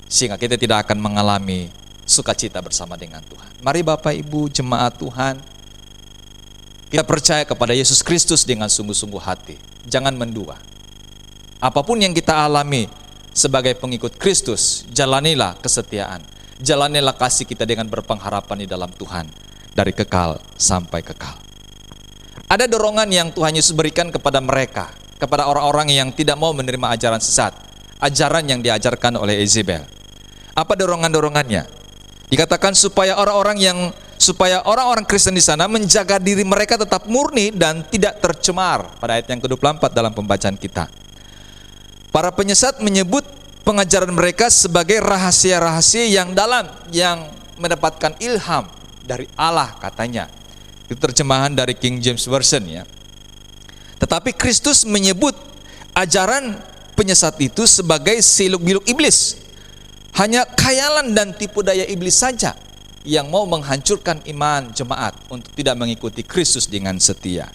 S5: Sehingga kita tidak akan mengalami sukacita bersama dengan Tuhan. Mari Bapak Ibu jemaat Tuhan, kita percaya kepada Yesus Kristus dengan sungguh-sungguh hati. Jangan mendua. Apapun yang kita alami sebagai pengikut Kristus, jalanilah kesetiaan. Jalanilah kasih kita dengan berpengharapan di dalam Tuhan. Dari kekal sampai kekal. Ada dorongan yang Tuhan Yesus berikan kepada mereka, kepada orang-orang yang tidak mau menerima ajaran sesat, ajaran yang diajarkan oleh Yezebel. Apa dorongan-dorongannya? Dikatakan supaya orang-orang Kristen di sana menjaga diri mereka tetap murni dan tidak tercemar. Pada ayat yang ke-24 dalam pembacaan kita. Para penyesat menyebut pengajaran mereka sebagai rahasia-rahasia yang dalam, yang mendapatkan ilham dari Allah katanya. Itu terjemahan dari King James Version ya. Tetapi Kristus menyebut ajaran penyesat itu sebagai seluk-beluk iblis. Hanya khayalan dan tipu daya iblis saja yang mau menghancurkan iman jemaat untuk tidak mengikuti Kristus dengan setia.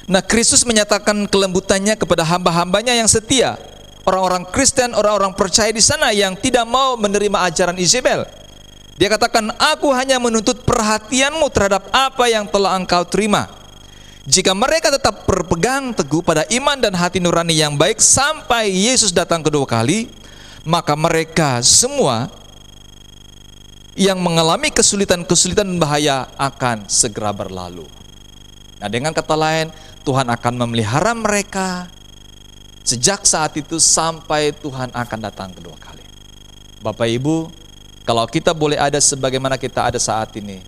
S5: Nah, Kristus menyatakan kelembutannya kepada hamba-hambanya yang setia. Orang-orang Kristen, orang-orang percaya di sana yang tidak mau menerima ajaran Yezebel. Dia katakan, aku hanya menuntut perhatianmu terhadap apa yang telah engkau terima. Jika mereka tetap berpegang teguh pada iman dan hati nurani yang baik sampai Yesus datang kedua kali, maka mereka semua yang mengalami kesulitan-kesulitan dan bahaya akan segera berlalu. Nah, dengan kata lain, Tuhan akan memelihara mereka sejak saat itu sampai Tuhan akan datang kedua kali. Bapak Ibu, kalau kita boleh ada sebagaimana kita ada saat ini,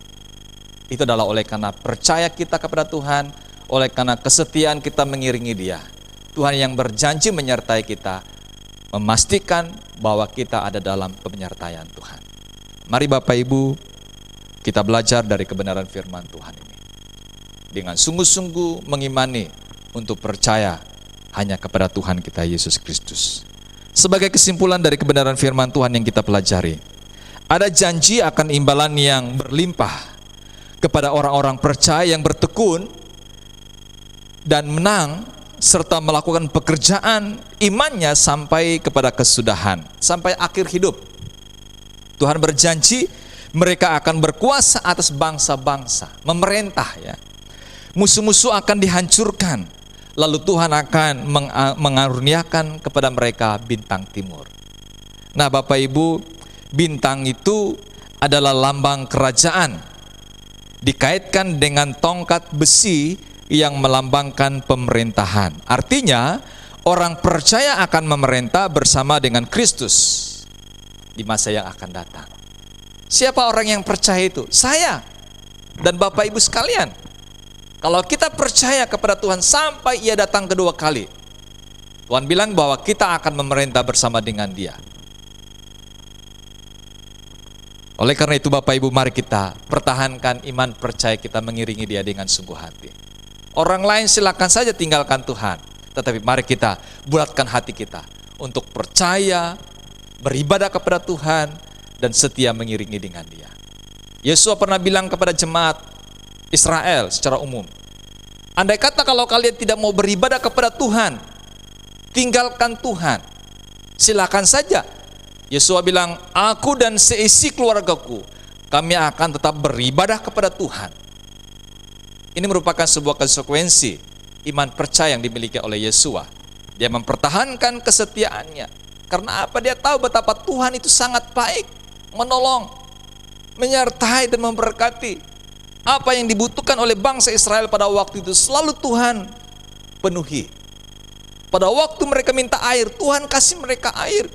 S5: itu adalah oleh karena percaya kita kepada Tuhan, oleh karena kesetiaan kita mengiringi Dia. Tuhan yang berjanji menyertai kita, memastikan bahwa kita ada dalam penyertaian Tuhan. Mari Bapak Ibu, kita belajar dari kebenaran firman Tuhan ini. Dengan sungguh-sungguh mengimani untuk percaya hanya kepada Tuhan kita Yesus Kristus. Sebagai kesimpulan dari kebenaran firman Tuhan yang kita pelajari, ada janji akan imbalan yang berlimpah kepada orang-orang percaya yang bertekun dan menang serta melakukan pekerjaan imannya sampai kepada kesudahan, sampai akhir hidup. Tuhan berjanji mereka akan berkuasa atas bangsa-bangsa, memerintah ya. Musuh-musuh akan dihancurkan, lalu Tuhan akan mengaruniakan kepada mereka bintang timur. Nah Bapak Ibu, bintang itu adalah lambang kerajaan, dikaitkan dengan tongkat besi yang melambangkan pemerintahan. Artinya orang percaya akan memerintah bersama dengan Kristus di masa yang akan datang. Siapa orang yang percaya itu? Saya dan Bapak Ibu sekalian. Kalau kita percaya kepada Tuhan sampai Ia datang kedua kali, Tuhan bilang bahwa kita akan memerintah bersama dengan Dia. Oleh karena itu Bapak Ibu, mari kita pertahankan iman percaya kita mengiringi Dia dengan sungguh hati. Orang lain silakan saja tinggalkan Tuhan, tetapi mari kita bulatkan hati kita untuk percaya, beribadah kepada Tuhan, dan setia mengiringi dengan Dia. Yesus pernah bilang kepada jemaat Israel secara umum, andai kata kalau kalian tidak mau beribadah kepada Tuhan, tinggalkan Tuhan, silakan saja. Yesus bilang, aku dan seisi keluargaku, kami akan tetap beribadah kepada Tuhan. Ini merupakan sebuah konsekuensi iman percaya yang dimiliki oleh Yesus. Dia mempertahankan kesetiaannya. Karena apa? Dia tahu betapa Tuhan itu sangat baik, menolong. menyertai dan memberkati. Apa yang dibutuhkan oleh bangsa Israel pada waktu itu selalu Tuhan penuhi. Pada waktu mereka minta air, Tuhan kasih mereka air.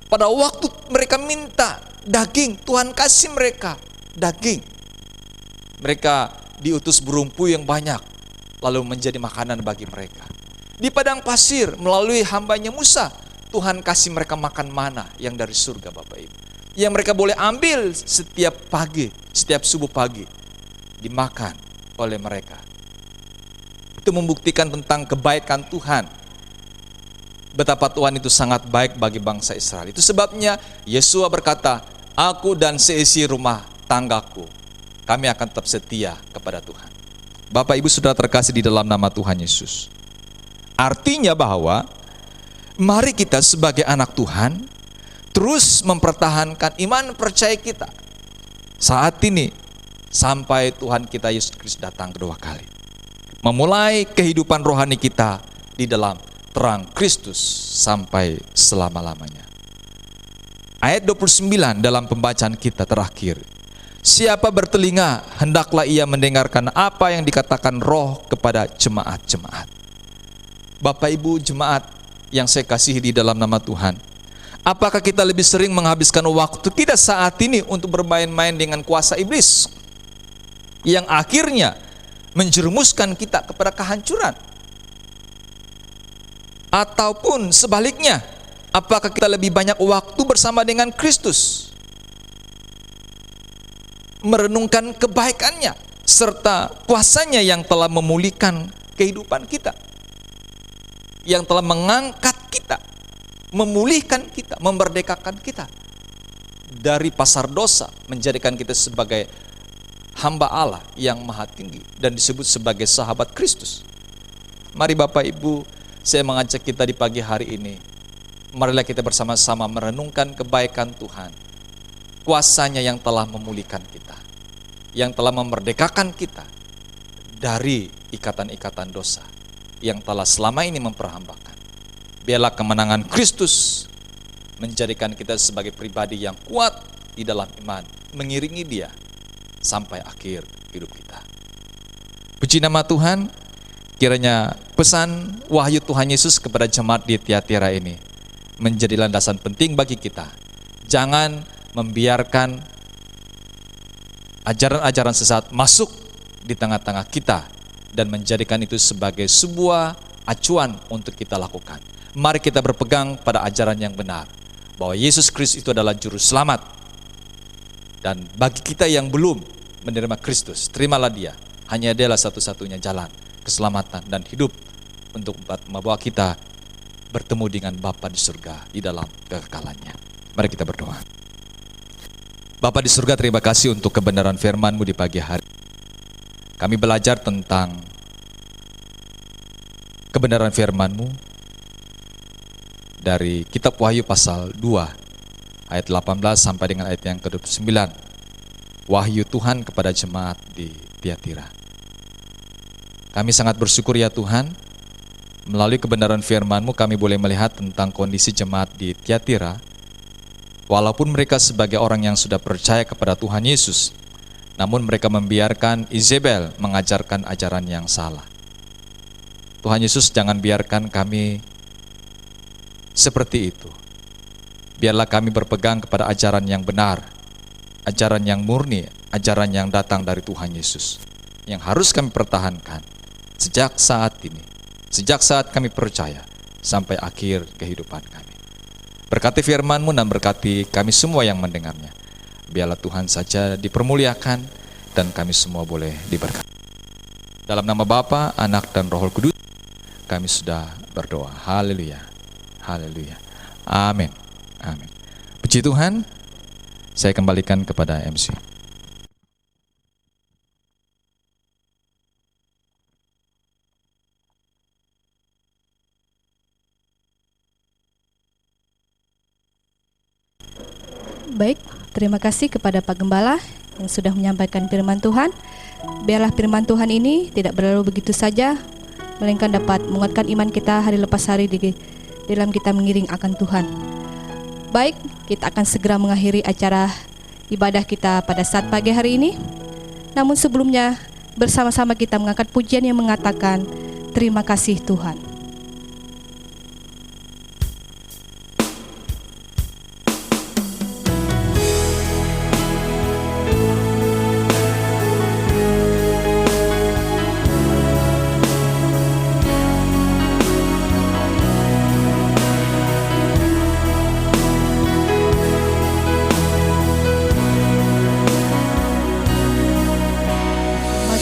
S5: Pada waktu mereka minta daging, Tuhan kasih mereka daging. Mereka diutus burung puyuh yang banyak, lalu menjadi makanan bagi mereka. Di padang pasir melalui hambanya Musa, Tuhan kasih mereka makan mana yang dari surga, Bapak Ibu, yang mereka boleh ambil setiap pagi, setiap subuh pagi, dimakan oleh mereka. Itu membuktikan tentang kebaikan Tuhan, betapa Tuhan itu sangat baik bagi bangsa Israel. Itu sebabnya Yesua berkata, aku dan seisi rumah tanggaku, kami akan tetap setia kepada Tuhan. Bapak Ibu Saudara terkasih di dalam nama Tuhan Yesus, artinya bahwa mari kita sebagai anak Tuhan terus mempertahankan iman percaya kita saat ini sampai Tuhan kita Yesus Kristus datang kedua kali, memulai kehidupan rohani kita di dalam terang Kristus sampai selama-lamanya. Ayat 29 dalam pembacaan kita terakhir, siapa bertelinga hendaklah ia mendengarkan apa yang dikatakan Roh kepada jemaat-jemaat. Bapak Ibu jemaat yang saya kasihi di dalam nama Tuhan, apakah kita lebih sering menghabiskan waktu kita saat ini untuk bermain-main dengan kuasa iblis yang akhirnya menjerumuskan kita kepada kehancuran? Ataupun sebaliknya, apakah kita lebih banyak waktu bersama dengan Kristus, merenungkan kebaikannya serta kuasanya yang telah memulihkan kehidupan kita, yang telah mengangkat kita, memulihkan kita, memerdekakan kita dari pasar dosa, menjadikan kita sebagai hamba Allah yang maha tinggi dan disebut sebagai sahabat Kristus. Mari Bapak Ibu, saya mengajak kita di pagi hari ini, marilah kita bersama-sama merenungkan kebaikan Tuhan, kuasanya yang telah memulihkan kita, yang telah memerdekakan kita dari ikatan-ikatan dosa yang telah selama ini memperhambakan. Biarlah kemenangan Kristus menjadikan kita sebagai pribadi yang kuat di dalam iman, mengiringi Dia sampai akhir hidup kita. Puji nama Tuhan. Kiranya pesan wahyu Tuhan Yesus kepada jemaat di Tiatira ini menjadi landasan penting bagi kita. Jangan membiarkan ajaran-ajaran sesat masuk di tengah-tengah kita dan menjadikan itu sebagai sebuah acuan untuk kita lakukan. Mari kita berpegang pada ajaran yang benar, bahwa Yesus Kristus itu adalah juru selamat. Dan bagi kita yang belum menerima Kristus, terimalah Dia. Hanya Dialah satu-satunya jalan keselamatan dan hidup untuk membawa kita bertemu dengan Bapa di surga di dalam kekekalannya. Mari kita berdoa. Bapa di surga, terima kasih untuk kebenaran firman-Mu di pagi hari. Kami belajar tentang kebenaran firman-Mu dari kitab Wahyu pasal 2 ayat 18 sampai dengan ayat yang ke-29. Wahyu Tuhan kepada jemaat di Tiatira. Kami sangat bersyukur ya Tuhan, melalui kebenaran firman-Mu kami boleh melihat tentang kondisi jemaat di Tiatira. Walaupun mereka sebagai orang yang sudah percaya kepada Tuhan Yesus, namun mereka membiarkan Izebel mengajarkan ajaran yang salah. Tuhan Yesus, jangan biarkan kami seperti itu. Biarlah kami berpegang kepada ajaran yang benar, ajaran yang murni, ajaran yang datang dari Tuhan Yesus, yang harus kami pertahankan sejak saat ini, sejak saat kami percaya sampai akhir kehidupan kami. Berkati firman-Mu dan berkati kami semua yang mendengarnya. Biarlah Tuhan saja dipermuliakan dan kami semua boleh diberkati. Dalam nama Bapa, Anak dan Roh Kudus kami sudah berdoa. Haleluya. Haleluya. Amin. Amin. Puji Tuhan. Saya kembalikan kepada MC.
S1: Baik, terima kasih kepada Pak Gembala yang sudah menyampaikan firman Tuhan. Biarlah firman Tuhan ini tidak berlalu begitu saja, melainkan dapat menguatkan iman kita hari lepas hari di dalam kita mengiring akan Tuhan. Baik, kita akan segera mengakhiri acara ibadah kita pada saat pagi hari ini. Namun sebelumnya bersama-sama kita mengangkat pujian yang mengatakan, terima kasih Tuhan.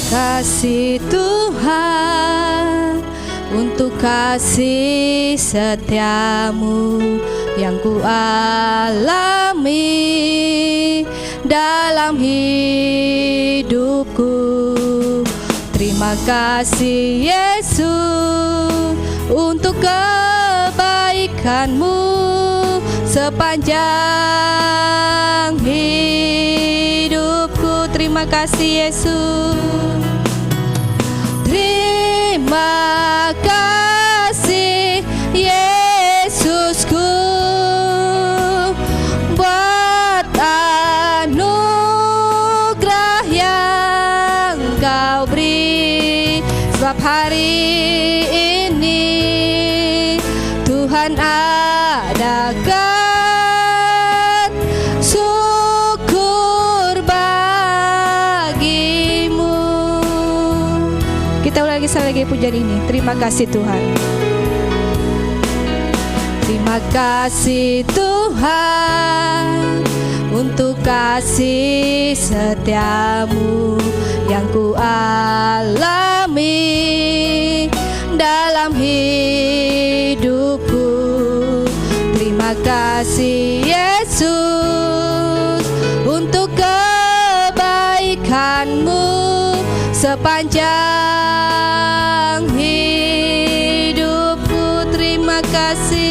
S1: Kasih Tuhan untuk kasih setiamu yang ku alami dalam hidupku. Terima kasih Yesus untuk kebaikanmu sepanjang hidupku. Terima kasih Yesus. Terima kasih Yesusku buat anugerah yang Kau beri, sebab hari ini Tuhan adakan syukur bagimu. Kita ulangi sekali lagi pujian ini. Terima kasih Tuhan. Terima kasih Tuhan untuk kasih setiamu yang ku alami dalam hidupku. Terima kasih Yesus untuk kebaikanmu sepanjang hidupku. Terima kasih.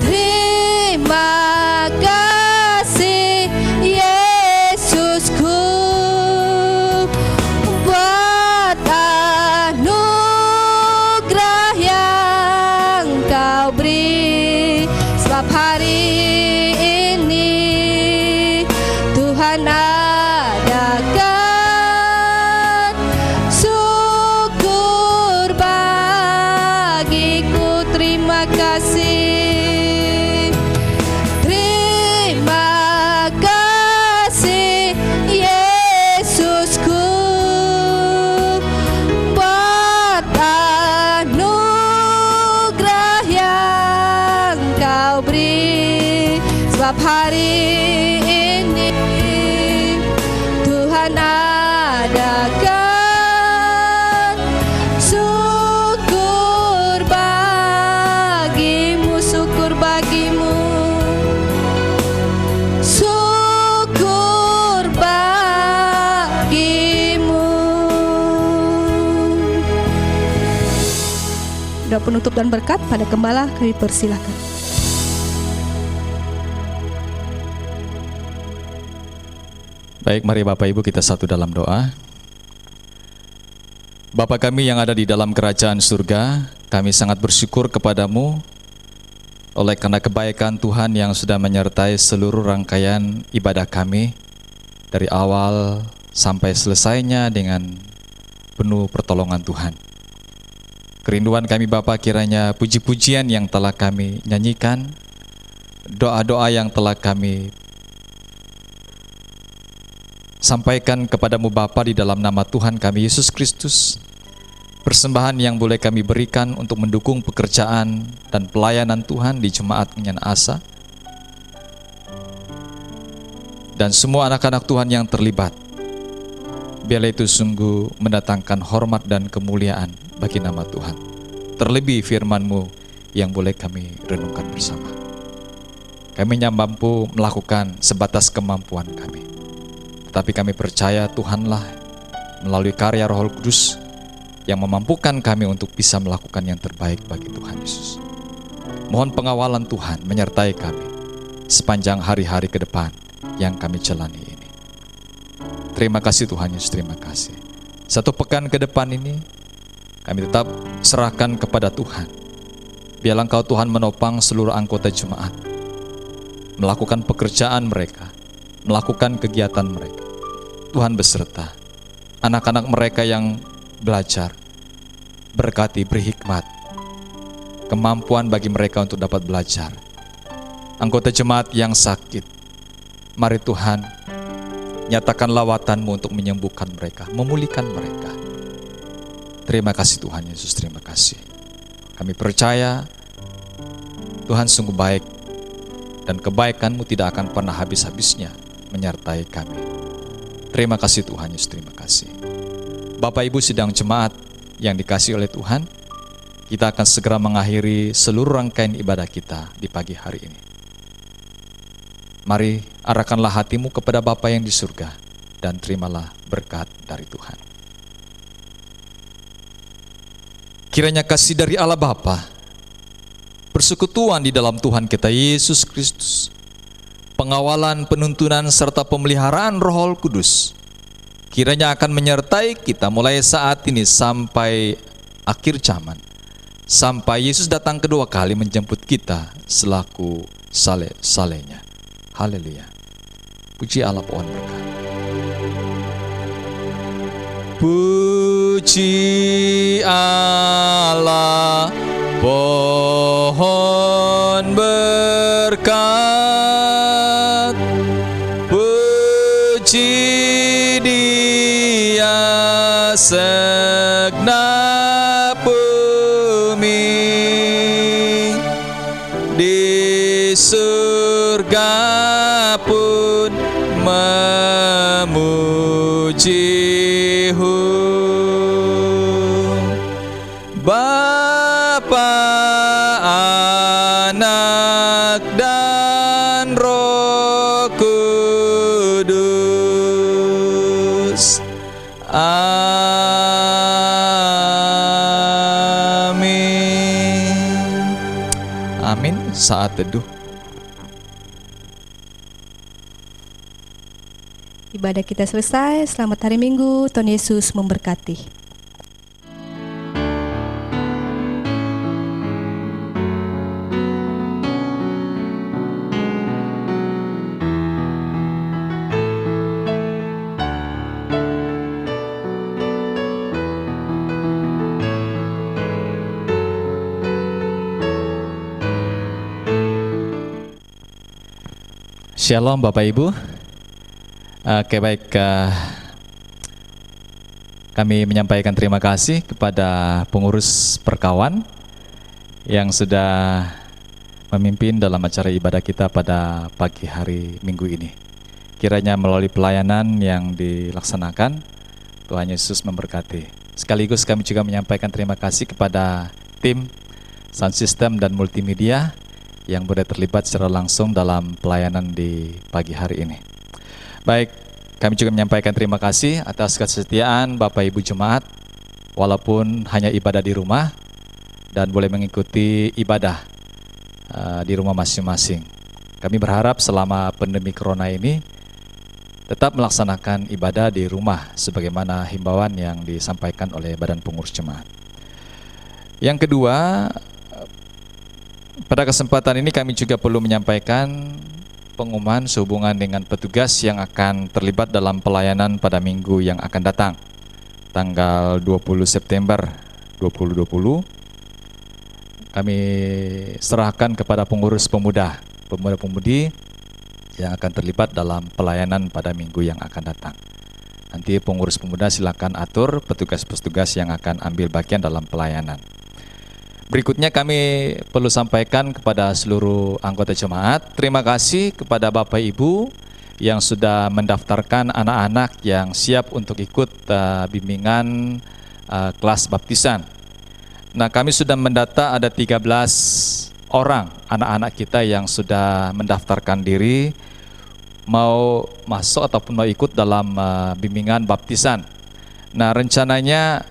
S1: Terima kasih Yesusku buat anugerah yang Kau beri, sebab hari ini Tuhan adakan syukur bagiku. Terima kasih. Terima kasih Yesusku buat anugerah yang Kau beri, sebab hari ini Tuhan adakan syukur bagimu, syukur bagimu, syukur bagimu. Doa penutup dan berkat pada gembala kami persilakan.
S5: Baik, mari Bapak Ibu kita satu dalam doa. Bapa kami yang ada di dalam kerajaan surga, kami sangat bersyukur kepadamu oleh karena kebaikan Tuhan yang sudah menyertai seluruh rangkaian ibadah kami dari awal sampai selesainya dengan penuh pertolongan Tuhan. Kerinduan kami Bapa, kiranya puji-pujian yang telah kami nyanyikan, doa-doa yang telah kami sampaikan kepadamu Bapa di dalam nama Tuhan kami Yesus Kristus, persembahan yang boleh kami berikan untuk mendukung pekerjaan dan pelayanan Tuhan di Jemaat Kenyan Asa, dan semua anak-anak Tuhan yang terlibat, biarlah itu sungguh mendatangkan hormat dan kemuliaan bagi nama Tuhan. Terlebih firman-Mu yang boleh kami renungkan bersama. Kami hanya mampu melakukan sebatas kemampuan kami, tetapi kami percaya Tuhanlah melalui karya Roh Kudus yang memampukan kami untuk bisa melakukan yang terbaik bagi Tuhan Yesus. Mohon pengawalan Tuhan menyertai kami sepanjang hari-hari ke depan yang kami jalani ini. Terima kasih Tuhan Yesus, terima kasih. Satu pekan ke depan ini kami tetap serahkan kepada Tuhan. Biarlah Engkau Tuhan menopang seluruh anggota jemaat. melakukan pekerjaan mereka, melakukan kegiatan mereka. Tuhan beserta anak-anak mereka yang belajar, berkati, beri hikmat, kemampuan bagi mereka untuk dapat belajar. Anggota jemaat yang sakit, mari Tuhan, nyatakan lawatan-Mu untuk menyembuhkan mereka, memulihkan mereka. Terima kasih Tuhan Yesus, terima kasih. Kami percaya Tuhan sungguh baik, dan kebaikan-Mu tidak akan pernah habis-habisnya menyertai kami. Terima kasih Tuhan Yesus, terima kasih. Bapak Ibu sidang jemaat yang dikasihi oleh Tuhan, kita akan segera mengakhiri seluruh rangkaian ibadah kita di pagi hari ini. Mari arahkanlah hatimu kepada Bapa yang di surga dan terimalah berkat dari Tuhan. Kiranya kasih dari Allah Bapa, persekutuan di dalam Tuhan kita Yesus Kristus, pengawalan, penuntunan, serta pemeliharaan Roh Kudus, kiranya akan menyertai kita mulai saat ini sampai akhir zaman, sampai Yesus datang kedua kali menjemput kita selaku saleh-salehnya. Haleluya. Puji Allah, pohon berkat. Puji Allah, pohon berkat. Puji Dia segenap bumi, di surga pun memuji-Hu. Bapa, Anak, dan Roh Kudus. Amin. Amin. Saat teduh.
S1: Ibadah kita selesai. Selamat hari Minggu. Tuhan Yesus memberkati.
S5: Shalom Bapak Ibu. Oke, baik, kami menyampaikan terima kasih kepada pengurus perkawan yang sudah memimpin dalam acara ibadah kita pada pagi hari Minggu ini. Kiranya melalui pelayanan yang dilaksanakan, Tuhan Yesus memberkati. Sekaligus kami juga menyampaikan terima kasih kepada tim sound system dan multimedia yang boleh terlibat secara langsung dalam pelayanan di pagi hari ini. Baik, kami juga menyampaikan terima kasih atas kesetiaan Bapak Ibu Jemaat, walaupun hanya ibadah di rumah dan boleh mengikuti ibadah di rumah masing-masing. Kami berharap selama pandemi Corona ini tetap melaksanakan ibadah di rumah sebagaimana himbauan yang disampaikan oleh Badan Pengurus Jemaat. Yang kedua, pada kesempatan ini kami juga perlu menyampaikan pengumuman sehubungan dengan petugas yang akan terlibat dalam pelayanan pada minggu yang akan datang, tanggal 20 September 2020. Kami serahkan kepada pengurus pemuda-pemudi yang akan terlibat dalam pelayanan pada minggu yang akan datang. Nanti pengurus pemuda silakan atur petugas-petugas yang akan ambil bagian dalam pelayanan. Berikutnya kami perlu sampaikan kepada seluruh anggota jemaat, terima kasih kepada Bapak Ibu yang sudah mendaftarkan anak-anak yang siap untuk ikut bimbingan kelas baptisan. Nah, kami sudah mendata ada 13 orang anak-anak kita yang sudah mendaftarkan diri mau masuk ataupun mau ikut dalam bimbingan baptisan. Nah, rencananya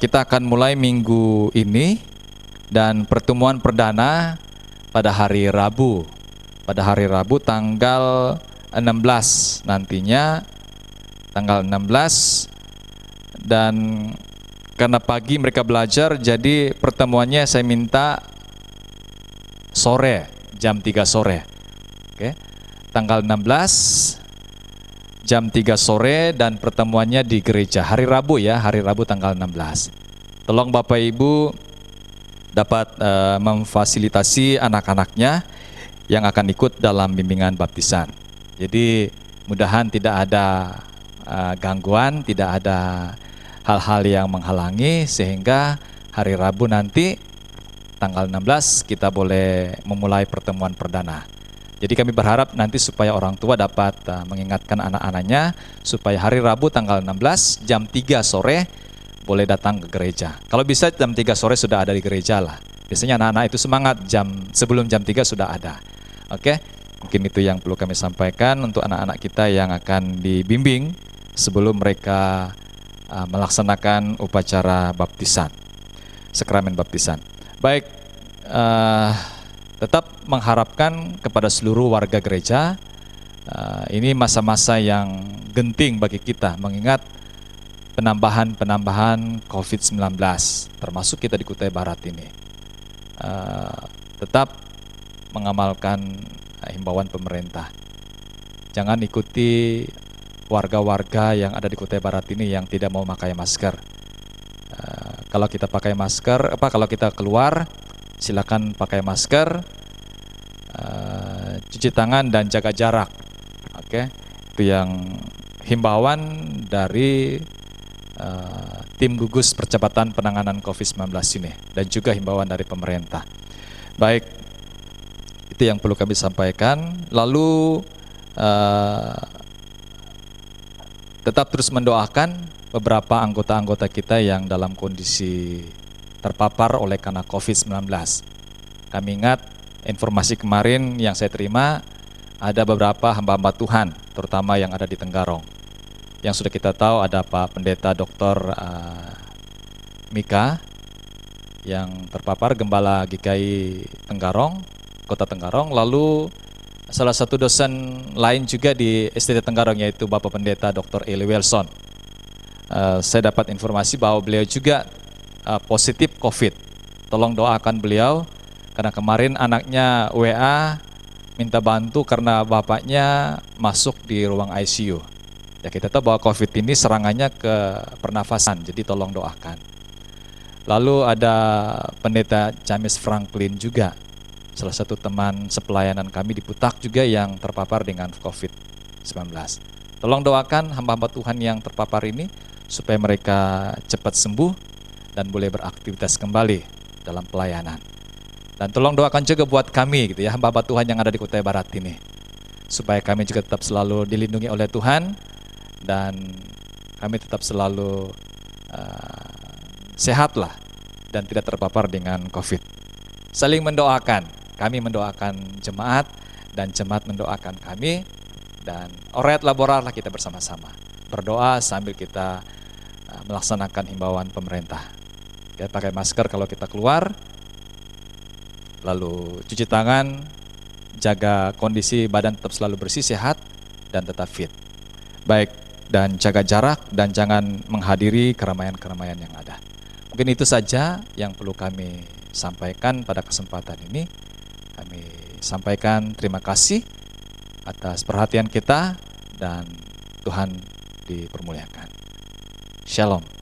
S5: kita akan mulai minggu ini dan pertemuan perdana pada hari Rabu. Pada hari Rabu tanggal 16 nantinya, tanggal 16, dan karena pagi mereka belajar, jadi pertemuannya saya minta sore, jam 3 sore. Oke. Tanggal 16 jam 3 sore dan pertemuannya di gereja hari Rabu ya, hari Rabu tanggal 16. Tolong Bapak Ibu dapat memfasilitasi anak-anaknya yang akan ikut dalam bimbingan baptisan. Jadi mudahan tidak ada gangguan, tidak ada hal-hal yang menghalangi sehingga hari Rabu nanti tanggal 16 kita boleh memulai pertemuan perdana. Jadi kami berharap nanti supaya orang tua dapat mengingatkan anak-anaknya supaya hari Rabu tanggal 16 jam 3 sore boleh datang ke gereja. Kalau bisa jam 3 sore sudah ada di gereja lah. Biasanya anak-anak itu semangat sebelum jam 3 sudah ada. Oke, mungkin itu yang perlu kami sampaikan untuk anak-anak kita yang akan dibimbing sebelum mereka melaksanakan upacara baptisan, sakramen baptisan. Baik, tetap mengharapkan kepada seluruh warga gereja, ini masa-masa yang genting bagi kita mengingat penambahan COVID-19, termasuk kita di Kutai Barat ini. Tetap mengamalkan himbauan pemerintah. Jangan ikuti warga-warga yang ada di Kutai Barat ini yang tidak mau pakai masker. Kalau kita pakai masker, kalau kita keluar, silakan pakai masker, cuci tangan dan jaga jarak. Oke, itu yang himbauan dari tim gugus percepatan penanganan COVID-19 ini dan juga himbauan dari pemerintah. Baik, itu yang perlu kami sampaikan. Lalu tetap terus mendoakan beberapa anggota-anggota kita yang dalam kondisi terpapar oleh karena COVID-19. Kami ingat informasi kemarin yang saya terima, ada beberapa hamba-hamba Tuhan, terutama yang ada di Tenggarong. Yang sudah kita tahu ada Pak Pendeta Dr. Mika yang terpapar, Gembala GKI Tenggarong, Kota Tenggarong. Lalu salah satu dosen lain juga di STT Tenggarong yaitu Bapak Pendeta Dr. Eli Wilson. Saya dapat informasi bahwa beliau juga positif COVID. Tolong doakan beliau karena kemarin anaknya WA minta bantu karena bapaknya masuk di ruang ICU. Ya, kita tahu bahwa COVID ini serangannya ke pernafasan, jadi tolong doakan. Lalu ada Pendeta James Franklin juga, salah satu teman sepelayanan kami di Putak juga yang terpapar dengan COVID-19. Tolong doakan hamba-hamba Tuhan yang terpapar ini supaya mereka cepat sembuh dan boleh beraktivitas kembali dalam pelayanan. Dan tolong doakan juga buat kami gitu ya, hamba-hamba Tuhan yang ada di Kutai Barat ini, supaya kami juga tetap selalu dilindungi oleh Tuhan dan kami tetap selalu sehatlah dan tidak terpapar dengan COVID. Saling mendoakan, kami mendoakan jemaat dan jemaat mendoakan kami, dan oret laborarlah kita bersama-sama berdoa sambil kita melaksanakan himbauan pemerintah. Kita pakai masker kalau kita keluar, lalu cuci tangan, jaga kondisi badan tetap selalu bersih, sehat, dan tetap fit. Baik, dan jaga jarak dan jangan menghadiri keramaian-keramaian yang ada. Mungkin itu saja yang perlu kami sampaikan pada kesempatan ini. Kami sampaikan terima kasih atas perhatian kita dan Tuhan dipermuliakan. Shalom.